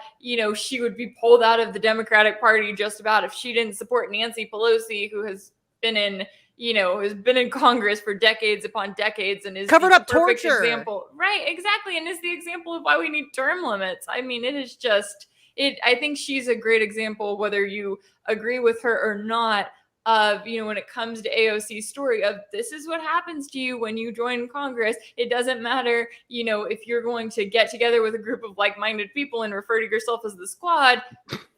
she would be pulled out of the Democratic Party just about if she didn't support Nancy Pelosi, who has been in Congress for decades upon decades and is covered the up perfect torture. Example. Right, exactly. And is the example of why we need term limits. I mean, it is just I think she's a great example, whether you agree with her or not, of, when it comes to AOC's story of this is what happens to you when you join Congress. It doesn't matter, if you're going to get together with a group of like-minded people and refer to yourself as the squad,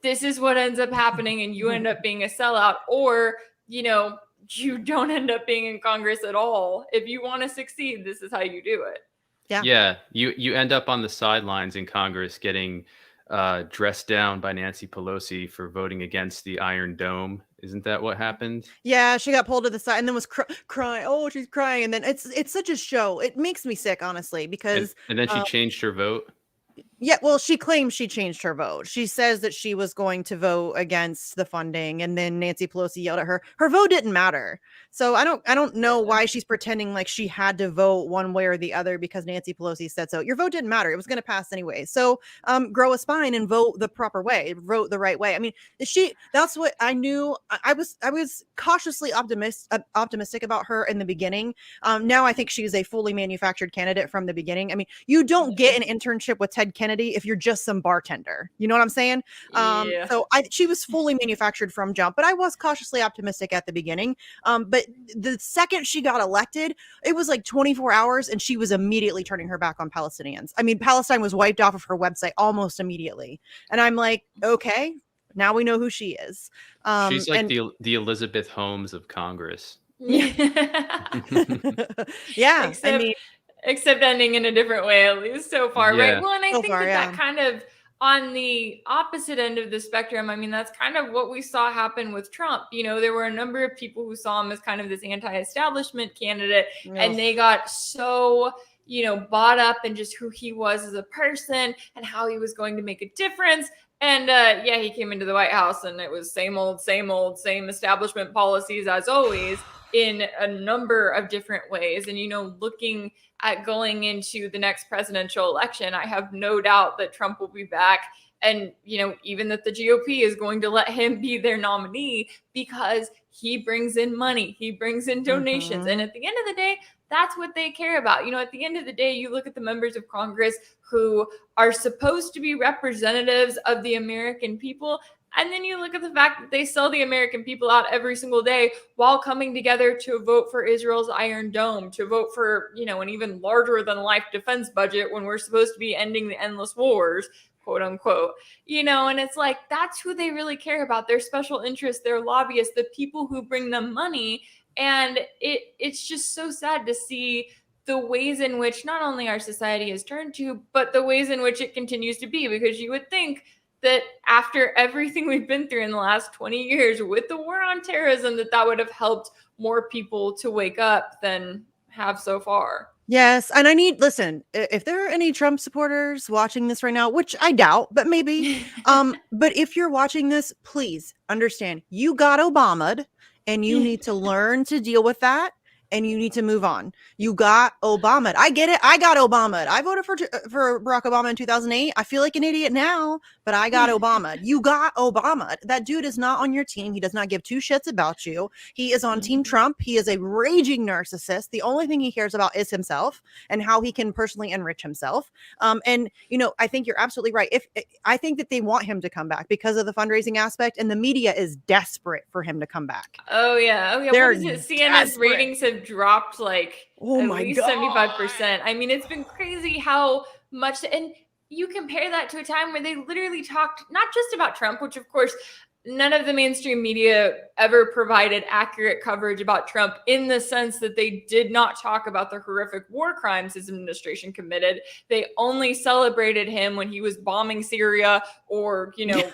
this is what ends up happening and you end up being a sellout, or, you don't end up being in Congress at all. If you want to succeed, this is how you do it. Yeah. You end up on the sidelines in Congress getting dressed down by Nancy Pelosi for voting against the Iron Dome. Isn't that what happened? Yeah, she got pulled to the side and then was crying. Oh, she's crying. And then it's such a show. It makes me sick, honestly, because and then she changed her vote. Yeah, well, she claims she changed her vote. She says that she was going to vote against the funding, and then Nancy Pelosi yelled at her. Her vote didn't matter. So I don't know why she's pretending like she had to vote one way or the other because Nancy Pelosi said so. Your vote didn't matter. It was going to pass anyway. So grow a spine and vote the proper way. Vote the right way. I mean, that's what I knew. I was cautiously optimistic about her in the beginning. Now I think she's a fully manufactured candidate from the beginning. I mean, you don't get an internship with Ted Kennedy if you're just some bartender. You know what I'm saying? Yeah. So she was fully manufactured from jump, but I was cautiously optimistic at the beginning. But the second she got elected, it was like 24 hours and she was immediately turning her back on Palestinians. I mean, Palestine was wiped off of her website almost immediately. And I'm like, okay, now we know who she is. She's like the Elizabeth Holmes of Congress. Yeah. Yeah. Except ending in a different way, at least so far, Yeah. right? Well, and I think that kind of on the opposite end of the spectrum, I mean, that's kind of what we saw happen with Trump. There were a number of people who saw him as kind of this anti-establishment candidate, and they got so, bought up in just who he was as a person and how he was going to make a difference. And he came into the White House and it was same same establishment policies as always in a number of different ways. And, looking at going into the next presidential election, I have no doubt that Trump will be back. And, even that the GOP is going to let him be their nominee because he brings in money, he brings in donations. And at the end of the day, that's what they care about. At the end of the day, you look at the members of Congress who are supposed to be representatives of the American people. And then you look at the fact that they sell the American people out every single day while coming together to vote for Israel's Iron Dome, to vote for, an even larger than life defense budget when we're supposed to be ending the endless wars, quote unquote, and it's like, that's who they really care about. Their special interests, their lobbyists, the people who bring them money. And it's just so sad to see the ways in which not only our society has turned to, but the ways in which it continues to be, because you would think that after everything we've been through in the last 20 years with the war on terrorism, that would have helped more people to wake up than have so far. Yes, and listen, if there are any Trump supporters watching this right now, which I doubt, but maybe, but if you're watching this, please understand you got Obama'd and you need to learn to deal with that and you need to move on. You got Obama'd. I get it. I got Obama'd. I voted for Barack Obama in 2008. I feel like an idiot now, but I got Obama'd. You got Obama'd. That dude is not on your team. He does not give two shits about you. He is on Team Trump. He is a raging narcissist. The only thing he cares about is himself and how he can personally enrich himself. And I think you're absolutely right. I think that they want him to come back because of the fundraising aspect, and the media is desperate for him to come back. Oh yeah. They're what is it? CNN's ratings have dropped like at least 75%. I mean, it's been crazy how much, and you compare that to a time where they literally talked not just about Trump, which of course none of the mainstream media ever provided accurate coverage about Trump in the sense that they did not talk about the horrific war crimes his administration committed. They only celebrated him when he was bombing Syria or,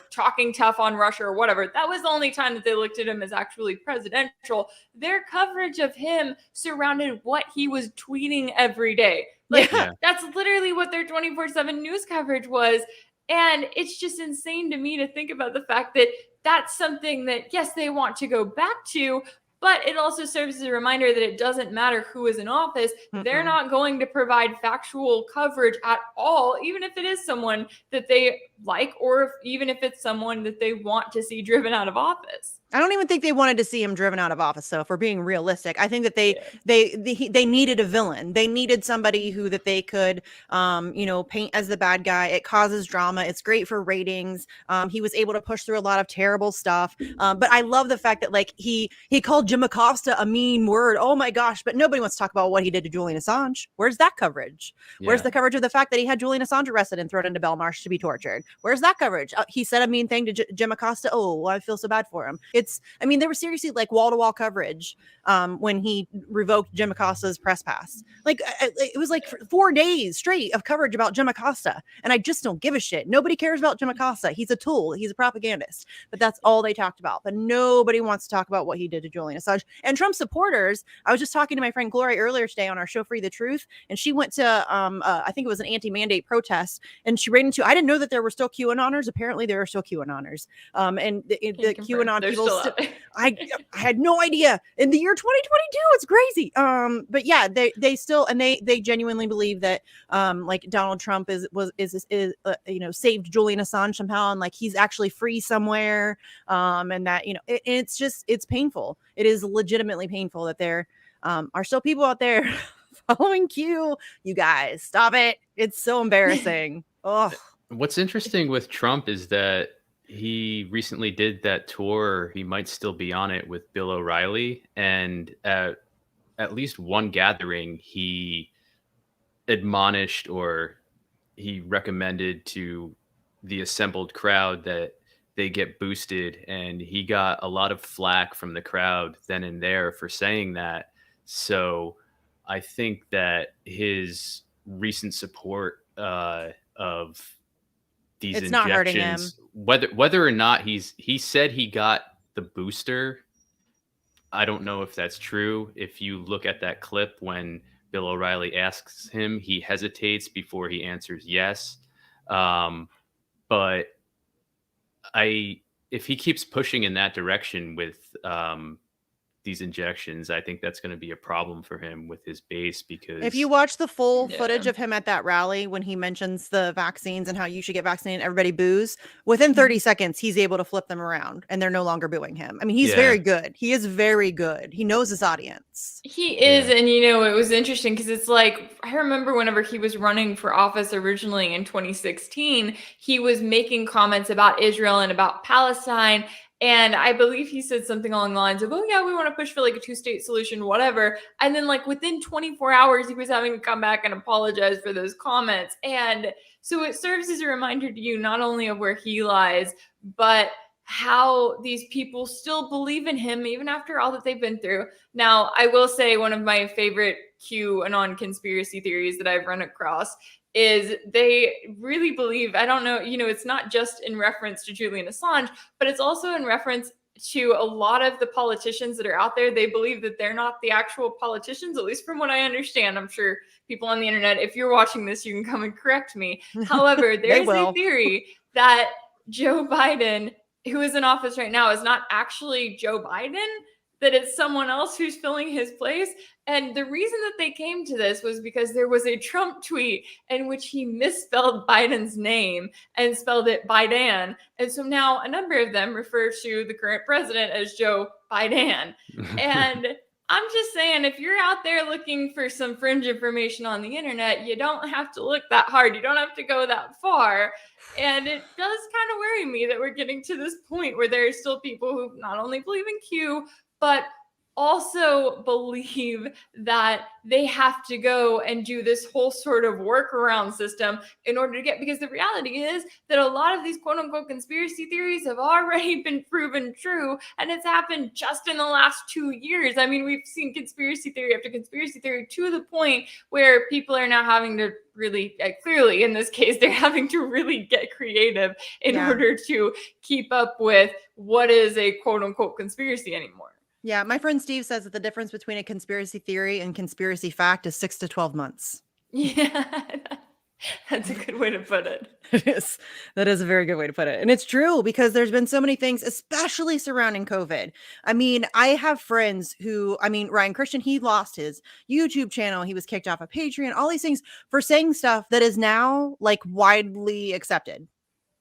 talking tough on Russia or whatever. That was the only time that they looked at him as actually presidential. Their coverage of him surrounded what he was tweeting every day. That's literally what their 24/7 news coverage was. And it's just insane to me to think about the fact that that's something that, yes, they want to go back to, but it also serves as a reminder that it doesn't matter who is in office. They're not going to provide factual coverage at all, even if it is someone that they like, or even if it's someone that they want to see driven out of office. I don't even think they wanted to see him driven out of office. So if we're being realistic, I think that they needed a villain. They needed somebody that they could, paint as the bad guy. It causes drama. It's great for ratings. He was able to push through a lot of terrible stuff. But I love the fact that he called Jim Acosta a mean word. Oh my gosh. But nobody wants to talk about what he did to Julian Assange. Where's that coverage? Yeah. Where's the coverage of the fact that he had Julian Assange arrested and thrown into Belmarsh to be tortured? Where's that coverage? He said a mean thing to Jim Acosta. Oh, I feel so bad for him. There was seriously like wall-to-wall coverage when he revoked Jim Acosta's press pass. It was like 4 days straight of coverage about Jim Acosta. And I just don't give a shit. Nobody cares about Jim Acosta. He's a tool. He's a propagandist. But that's all they talked about. But nobody wants to talk about what he did to Julian Assange. And Trump supporters, I was just talking to my friend Gloria earlier today on our show Free the Truth. And she went to, I think it was an anti-mandate protest. And she ran into, I didn't know that there were still QAnoners. Apparently there are still QAnoners. And the QAnon people I had no idea in the year 2022. It's crazy. But yeah, they still, and they genuinely believe that Donald Trump is saved Julian Assange somehow, and he's actually free somewhere. And that it's painful. It is legitimately painful that there are still people out there following Q. You guys, stop it! It's so embarrassing. Oh, what's interesting with Trump is that he recently did that tour. He might still be on it with Bill O'Reilly. And at least one gathering, he admonished or he recommended to the assembled crowd that they get boosted. And he got a lot of flack from the crowd then and there for saying that. So I think that his recent support of these it's not hurting him. Whether or not he said he got the booster, I don't know if that's true. If you look at that clip when Bill O'Reilly asks him, he hesitates before he answers yes. But if he keeps pushing in that direction with these injections, I think that's going to be a problem for him with his base, because if you watch the full footage of him at that rally when he mentions the vaccines and how you should get vaccinated, everybody boos, within 30 seconds he's able to flip them around and they're no longer booing him. I mean, he's very good. He is very good. He knows his audience. He is. And it was interesting because it's like, I remember whenever he was running for office originally in 2016, he was making comments about Israel and about Palestine. And I believe he said something along the lines of, oh yeah, we want to push for a 2-state solution, whatever. And then within 24 hours, he was having to come back and apologize for those comments. And so it serves as a reminder to you, not only of where he lies, but how these people still believe in him, even after all that they've been through. Now, I will say one of my favorite QAnon conspiracy theories that I've run across is they really believe, I don't know, it's not just in reference to Julian Assange, but it's also in reference to a lot of the politicians that are out there. They believe that they're not the actual politicians, at least from what I understand. I'm sure people on the internet, if you're watching this, you can come and correct me. However, there is a theory that Joe Biden, who is in office right now, is not actually Joe Biden, that it's someone else who's filling his place. And the reason that they came to this was because there was a Trump tweet in which he misspelled Biden's name and spelled it Biden. And so now a number of them refer to the current president as Joe Biden. And I'm just saying, if you're out there looking for some fringe information on the internet, you don't have to look that hard. You don't have to go that far. And it does kind of worry me that we're getting to this point where there are still people who not only believe in Q, but also believe that they have to go and do this whole sort of workaround system in order to get, because the reality is that a lot of these quote unquote conspiracy theories have already been proven true, and it's happened just in the last 2 years. I mean, we've seen conspiracy theory after conspiracy theory to the point where people are now having to really, clearly in this case, they're having to really get creative in order to keep up with what is a quote unquote conspiracy anymore. Yeah, my friend Steve says that the difference between a conspiracy theory and conspiracy fact is 6 to 12 months. Yeah, that's a good way to put it. It is. That is a very good way to put it. And it's true, because there's been so many things, especially surrounding COVID. I mean, I have friends who, Ryan Christian, he lost his YouTube channel. He was kicked off of Patreon, all these things for saying stuff that is now like widely accepted.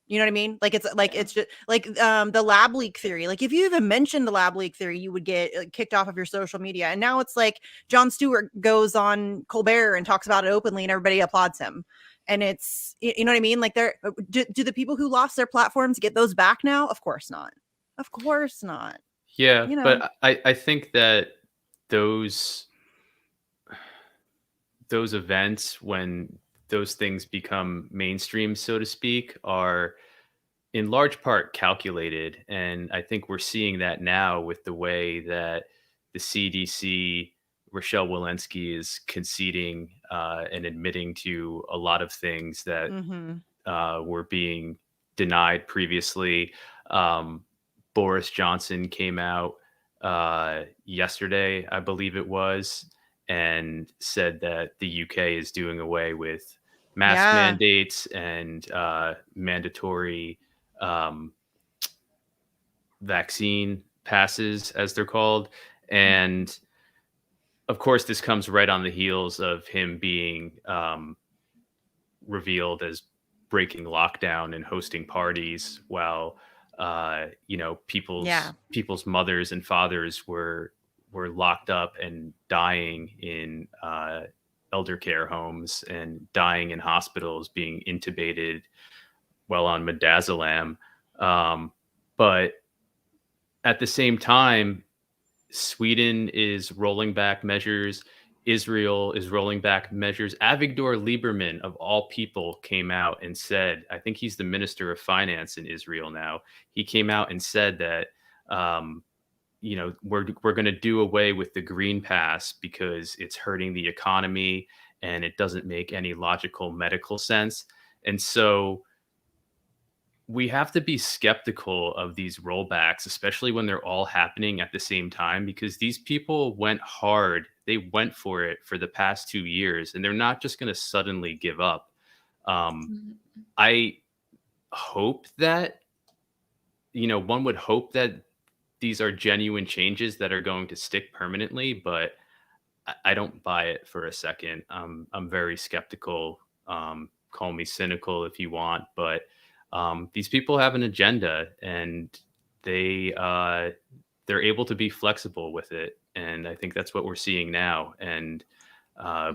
You know what I mean? Like, it's like, it's just like the lab leak theory. Like, if you even mentioned the lab leak theory, you would get kicked off of your social media. And now it's like Jon Stewart goes on Colbert and talks about it openly and everybody applauds him. And it's, you know what I mean? Like, do the people who lost their platforms get those back now? Of course not. Of course not. Yeah, You know. but I think that those events, when those things become mainstream, so to speak, are in large part calculated. And I think we're seeing that now with the way that the CDC, Rochelle Walensky, is conceding and admitting to a lot of things that were being denied previously. Boris Johnson came out yesterday, I believe it was, and said that the UK is doing away with mask mandates and mandatory vaccine passes, as they're called. And of course, this comes right on the heels of him being revealed as breaking lockdown and hosting parties while people's mothers and fathers were locked up and dying in elder care homes and dying in hospitals, being intubated while on midazolam. But at the same time, Sweden is rolling back measures. Israel is rolling back measures. Avigdor Lieberman, of all people, came out and said, I think he's the Minister of Finance in Israel now. He came out and said that, we're going to do away with the Green Pass because it's hurting the economy and it doesn't make any logical medical sense. And so we have to be skeptical of these rollbacks, especially when they're all happening at the same time, because these people went hard. They went for it for the past 2 years, and they're not just going to suddenly give up. I hope that, one would hope that these are genuine changes that are going to stick permanently, but I don't buy it for a second. I'm very skeptical. Call me cynical if you want, but these people have an agenda, and they're able to be flexible with it. And I think that's what we're seeing now. And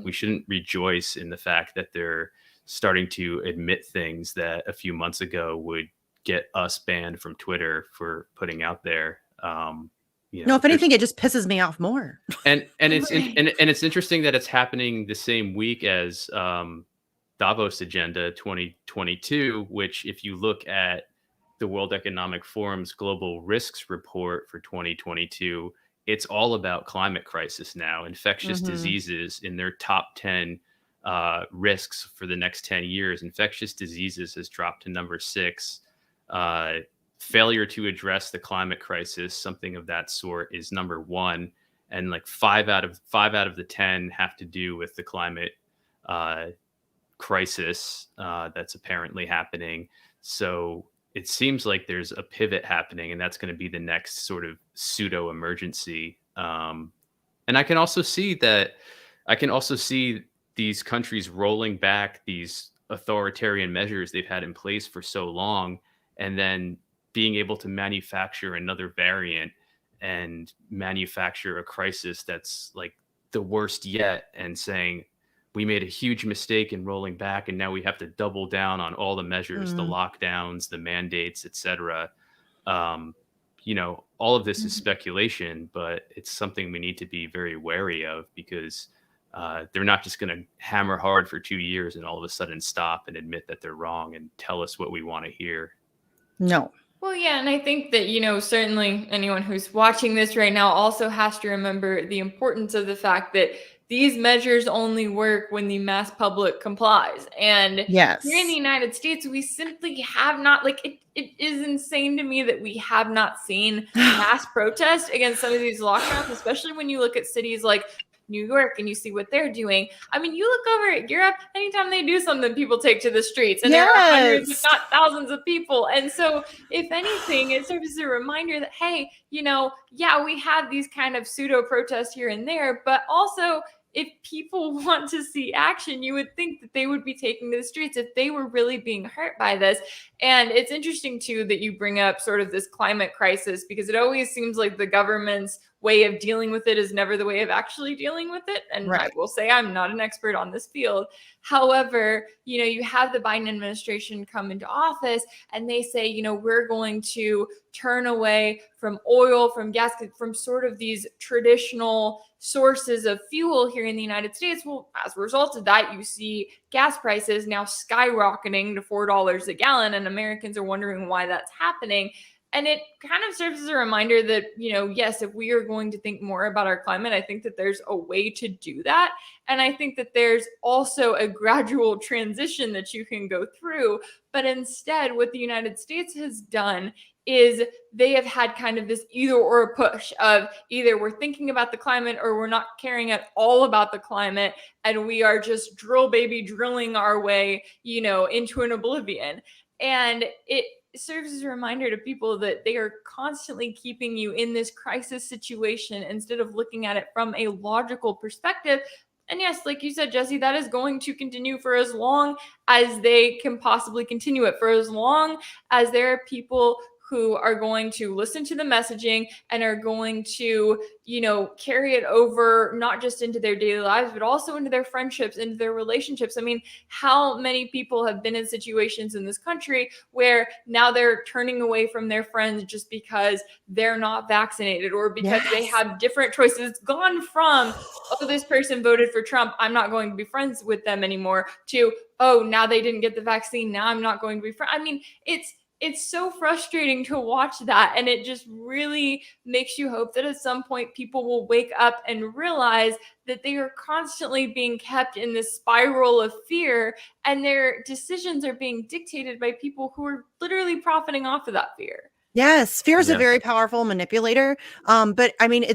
we shouldn't rejoice in the fact that they're starting to admit things that a few months ago would get us banned from Twitter for putting out there. If anything, it just pisses me off more. And it's interesting that it's happening the same week as Davos Agenda 2022, which, if you look at the World Economic Forum's Global Risks Report for 2022, it's all about climate crisis now. Infectious diseases in their top 10 risks for the next 10 years. Infectious diseases has dropped to number 6. Failure to address the climate crisis, something of that sort, is number 1. And like 5 out of the 10 have to do with the climate crisis that's apparently happening. So it seems like there's a pivot happening, and that's going to be the next sort of pseudo emergency. And I can also see these countries rolling back these authoritarian measures they've had in place for so long, and then being able to manufacture another variant and manufacture a crisis that's like the worst yet, and saying, we made a huge mistake in rolling back, and now we have to double down on all the measures, the lockdowns, the mandates, etc. All of this is speculation, but it's something we need to be very wary of, because they're not just going to hammer hard for 2 years and all of a sudden stop and admit that they're wrong and tell us what we want to hear. No. Well, yeah, and I think that, certainly anyone who's watching this right now also has to remember the importance of the fact that these measures only work when the mass public complies. And Yes. here in the United States, we simply have not, it is insane to me that we have not seen mass protest against some of these lockdowns, especially when you look at cities like New York and you see what they're doing. I mean, you look over at Europe, anytime they do something, people take to the streets, and there are hundreds, if not thousands of people. And so if anything, it serves as a reminder that, hey, we have these kind of pseudo protests here and there, but also if people want to see action, you would think that they would be taking to the streets if they were really being hurt by this. And it's interesting, too, that you bring up sort of this climate crisis, because it always seems like the government's way of dealing with it is never the way of actually dealing with it. And right. I will say I'm not an expert on this field. However, you have the Biden administration come into office and they say, we're going to turn away from oil, from gas, from sort of these traditional sources of fuel here in the United States. Well, as a result of that, you see gas prices now skyrocketing to $4 a gallon, and Americans are wondering why that's happening. And it kind of serves as a reminder that, yes, if we are going to think more about our climate, I think that there's a way to do that. And I think that there's also a gradual transition that you can go through. But instead, what the United States has done is they have had kind of this either or push of either we're thinking about the climate or we're not caring at all about the climate, and we are just drilling our way, into an oblivion. And it serves as a reminder to people that they are constantly keeping you in this crisis situation instead of looking at it from a logical perspective. And yes, like you said, Jesse, that is going to continue for as long as they can possibly continue it, for as long as there are people who are going to listen to the messaging and are going to, carry it over, not just into their daily lives, but also into their friendships, into their relationships. I mean, how many people have been in situations in this country where now they're turning away from their friends just because they're not vaccinated, or because they have different choices? It's gone from, oh, this person voted for Trump, I'm not going to be friends with them anymore, to, oh, now they didn't get the vaccine, now I'm not going to be friends. I mean, it's so frustrating to watch that. And it just really makes you hope that at some point people will wake up and realize that they are constantly being kept in this spiral of fear, and their decisions are being dictated by people who are literally profiting off of that fear. Yes, fear is a very powerful manipulator. But I mean,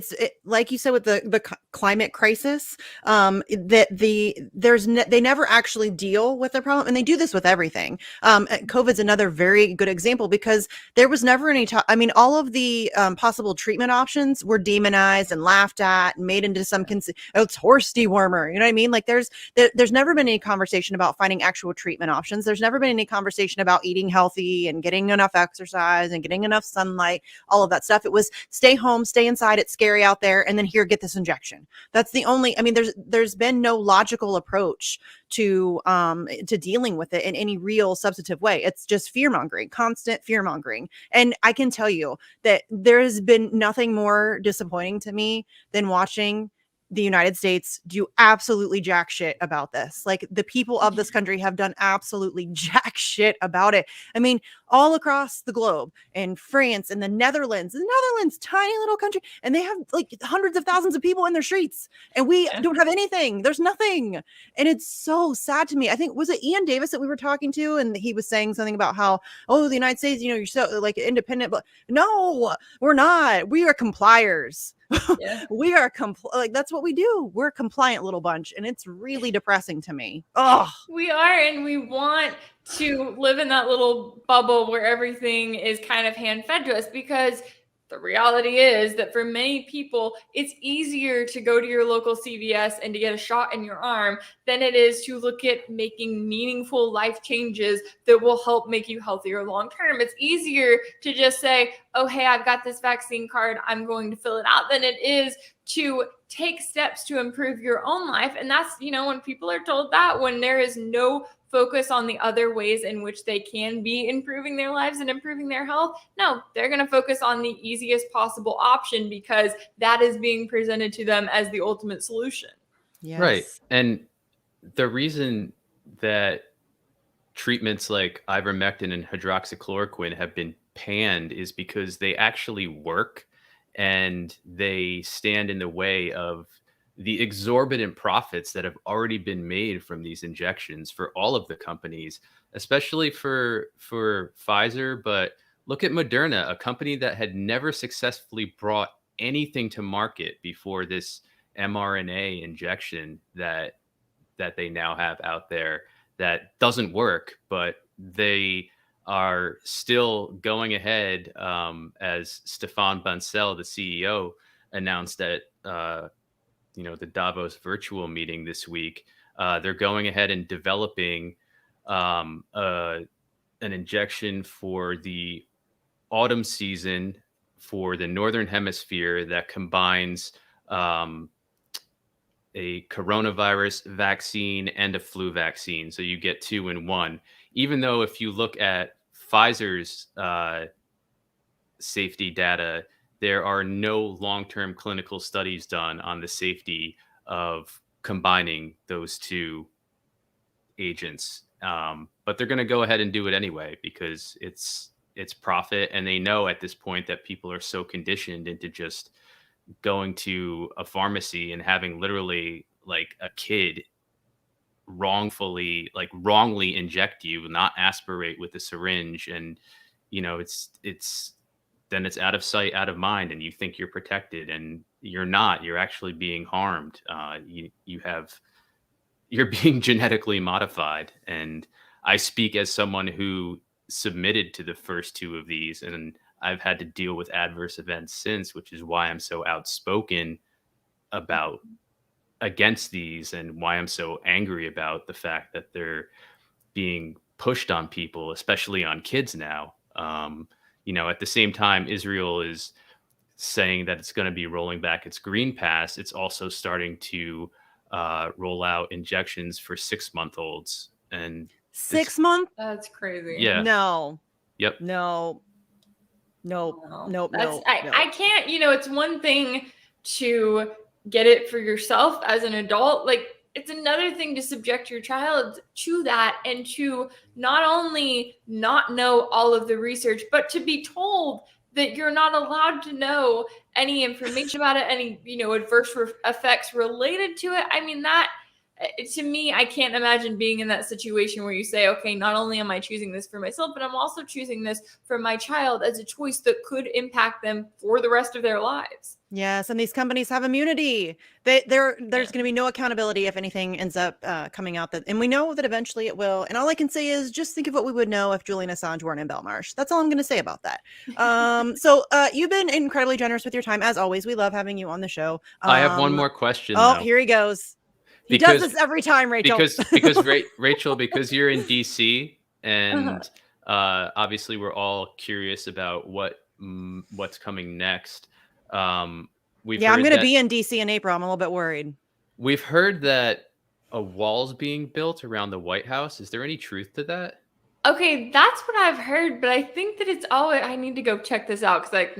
like you said with the climate crisis, that they never actually deal with the problem, and they do this with everything. COVID's another very good example, because there was never any talk. I mean, all of the possible treatment options were demonized and laughed at and made into some it's horse dewormer. You know what I mean? Like there's never been any conversation about finding actual treatment options. There's never been any conversation about eating healthy and getting enough exercise and getting enough sunlight, all of that stuff. It was stay home, stay inside, it's scary out there, and then here, get this injection. That's the only, I mean, there's been no logical approach to dealing with it in any real substantive way. It's just fear mongering, constant fear mongering. And I can tell you that there has been nothing more disappointing to me than watching the United States do absolutely jack shit about this. Like, the people of this country have done absolutely jack shit about it. I mean, all across the globe, in France and the Netherlands, tiny little country, and they have like hundreds of thousands of people in their streets, and we don't have anything. There's nothing. And it's so sad to me. I think, was it Ian Davis that we were talking to, and he was saying something about how, oh, the United States, you know, you're so like independent, but no, we're not. We are compliers. Yeah. We are like, that's what we do. We're a compliant little bunch, and it's really depressing to me. Oh, We are, and we want to live in that little bubble where everything is kind of hand fed to us, because the reality is that for many people, it's easier to go to your local CVS and to get a shot in your arm than it is to look at making meaningful life changes that will help make you healthier long term. It's easier to just say, oh, hey, I've got this vaccine card, I'm going to fill it out, than it is to take steps to improve your own life. And that's, you know, when people are told that, when there is no focus on the other ways in which they can be improving their lives and improving their health, no, they're going to focus on the easiest possible option because that is being presented to them as the ultimate solution. yes. Right. And the reason that treatments like ivermectin and hydroxychloroquine have been panned is because they actually work, and they stand in the way of the exorbitant profits that have already been made from these injections for all of the companies, especially for Pfizer. But look at Moderna, a company that had never successfully brought anything to market before this mRNA injection that they now have out there that doesn't work, but they are still going ahead, as Stefan Bancel, the CEO, announced at the Davos virtual meeting this week. They're going ahead and developing an injection for the autumn season for the Northern Hemisphere that combines a coronavirus vaccine and a flu vaccine. So you get 2 in 1. Even though if you look at Pfizer's safety data, there are no long-term clinical studies done on the safety of combining those 2 agents. But they're going to go ahead and do it anyway because it's profit. And they know at this point that people are so conditioned into just going to a pharmacy and having literally like a kid wrongly inject you, not aspirate with a syringe, and it's then it's out of sight, out of mind, and you think you're protected, and you're not. You're actually being harmed. You're being genetically modified. And I speak as someone who submitted to the first 2 of these, and I've had to deal with adverse events since, which is why I'm so outspoken against these, and why I'm so angry about the fact that they're being pushed on people, especially on kids now. At the same time, Israel is saying that it's going to be rolling back its Green Pass. It's also starting to roll out injections for 6-month-olds. And 6 months? That's crazy. Yeah. No. Yep. No. Nope. Nope. Nope. I can't, it's one thing to get it for yourself as an adult. Like, it's another thing to subject your child to that, and to not only not know all of the research, but to be told that you're not allowed to know any information about it, any, adverse effects related to it. I mean, that, to me, I can't imagine being in that situation where you say, okay, not only am I choosing this for myself, but I'm also choosing this for my child as a choice that could impact them for the rest of their lives. Yes, and these companies have immunity. There's going to be no accountability if anything ends up coming out, and we know that eventually it will. And all I can say is just think of what we would know if Julian Assange weren't in Belmarsh. That's all I'm going to say about that. So you've been incredibly generous with your time, as always. We love having you on the show. I have one more question. Oh, though. here he goes. He does this every time, Rachel. Because Rachel, because you're in DC, and obviously we're all curious about what's coming next. I'm going to be in DC in April. I'm a little bit worried. We've heard that a wall's being built around the White House. Is there any truth to that? Okay, that's what I've heard, but I think that it's all I need to go check this out because, like,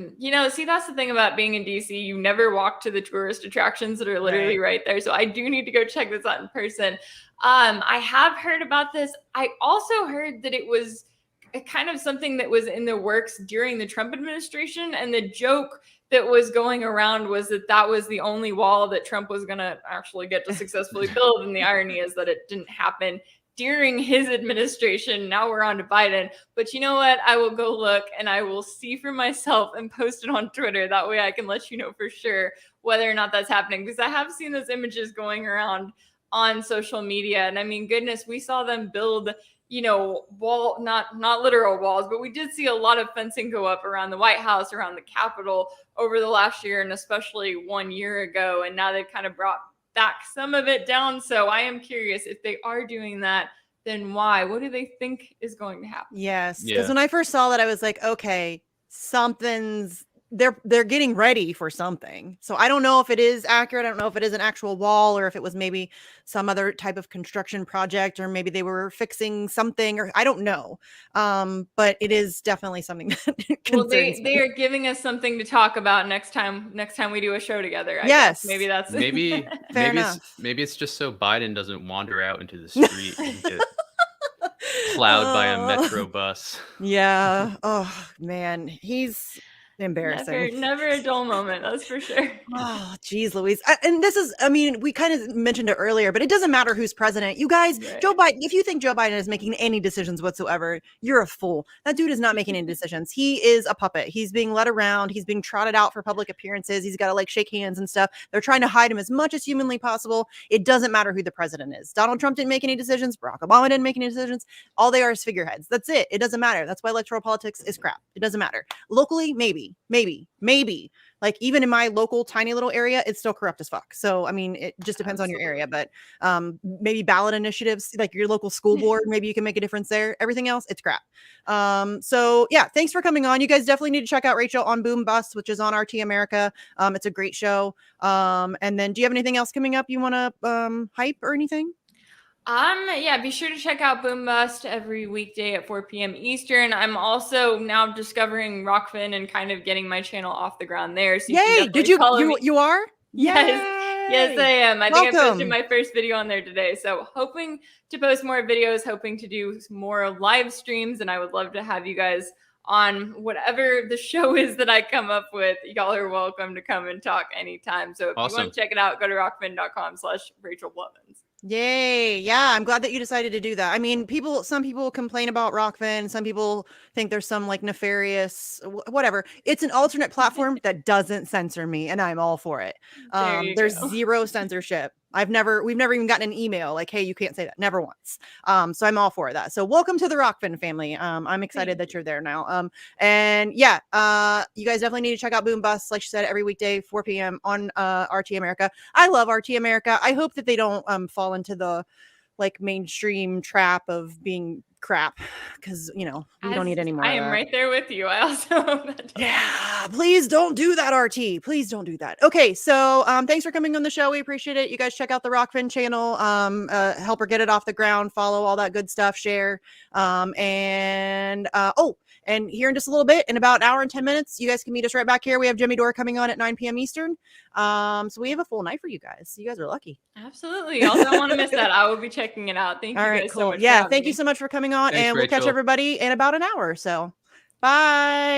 see, that's the thing about being in DC. You never walk to the tourist attractions that are literally right there. So I do need to go check this out in person. I have heard about this. I also heard that it was kind of something that was in the works during the Trump administration, and the joke that was going around was that that was the only wall that Trump was going to actually get to successfully build, and the irony is that it didn't happen during his administration. Now we're on to Biden. But you know what? I will go look and I will see for myself and post it on Twitter. That way I can let you know for sure whether or not that's happening, because I have seen those images going around on social media. And I mean, goodness, we saw them build, wall, not literal walls, but we did see a lot of fencing go up around the White House, around the Capitol over the last year, and especially 1 year ago. And now they've kind of brought back some of it down. So I am curious, if they are doing that, then why? What do they think is going to happen? Yes, because when I first saw that, I was like, okay, they're getting ready for something. So I don't know if it is accurate. I don't know if it is an actual wall or if it was maybe some other type of construction project, or maybe they were fixing something, or I don't know. But it is definitely something that concerns me. They are giving us something to talk about next time we do a show together. I Yes. guess. Maybe that's maybe it's just so Biden doesn't wander out into the street and get plowed by a metro bus. Yeah. Oh man, he's embarrassing. Never a dull moment, that's for sure. Oh, geez, Louise. And this is, I mean, we kind of mentioned it earlier, but it doesn't matter who's president. You guys, right. Joe Biden, if you think Joe Biden is making any decisions whatsoever, you're a fool. That dude is not making any decisions. He is a puppet. He's being led around. He's being trotted out for public appearances. He's got to like shake hands and stuff. They're trying to hide him as much as humanly possible. It doesn't matter who the president is. Donald Trump didn't make any decisions. Barack Obama didn't make any decisions. All they are is figureheads. That's it. It doesn't matter. That's why electoral politics is crap. It doesn't matter. Locally, maybe. Like even in my local tiny little area, it's still corrupt as fuck. So I mean, it just depends on your area, but maybe ballot initiatives, like your local school board, maybe you can make a difference there. Everything else, it's crap. So yeah, thanks for coming on. You guys definitely need to check out Rachel on Boom Bust, which is on RT America. It's a great show. And then do you have anything else coming up you want to hype or anything? Yeah, be sure to check out Boom Bust every weekday at 4 p.m. Eastern. I'm also now discovering Rockfin and kind of getting my channel off the ground there. So yay! Did you are? Yes, I am. I think I posted my first video on there today. So hoping to post more videos, hoping to do more live streams, and I would love to have you guys on whatever the show is that I come up with. Y'all are welcome to come and talk anytime. So if you want to check it out, go to rockfin.com/Rachel Blevins. Yay. Yeah. I'm glad that you decided to do that. I mean, some people complain about Rockfin. Some people think there's some like nefarious, whatever. It's an alternate platform that doesn't censor me, and I'm all for it. There's zero censorship. We've never even gotten an email like, hey, you can't say that. Never once. So I'm all for that. So welcome to the Rockfin family. I'm excited that you're there now. And yeah, you guys definitely need to check out Boom Bust, like she said, every weekday, 4 p.m. on RT America. I love RT America. I hope that they don't fall into the like mainstream trap of being crap, because we don't need any more. I am right there with you. I also hope that. Yeah, please don't do that, RT. Please don't do that. Okay, so thanks for coming on the show. We appreciate it. You guys check out the Rockfin channel. Help her get it off the ground. Follow all that good stuff. Share. And here in just a little bit, in about an hour and 10 minutes, you guys can meet us right back here. We have Jimmy Dore coming on at 9 p.m. Eastern. So we have a full night for you guys. You guys are lucky. Absolutely. Also, don't want to miss that. I will be checking it out. Thank you guys so much. Yeah, thank you so much for coming on. Thanks, and we'll catch everybody in about an hour or so. Bye.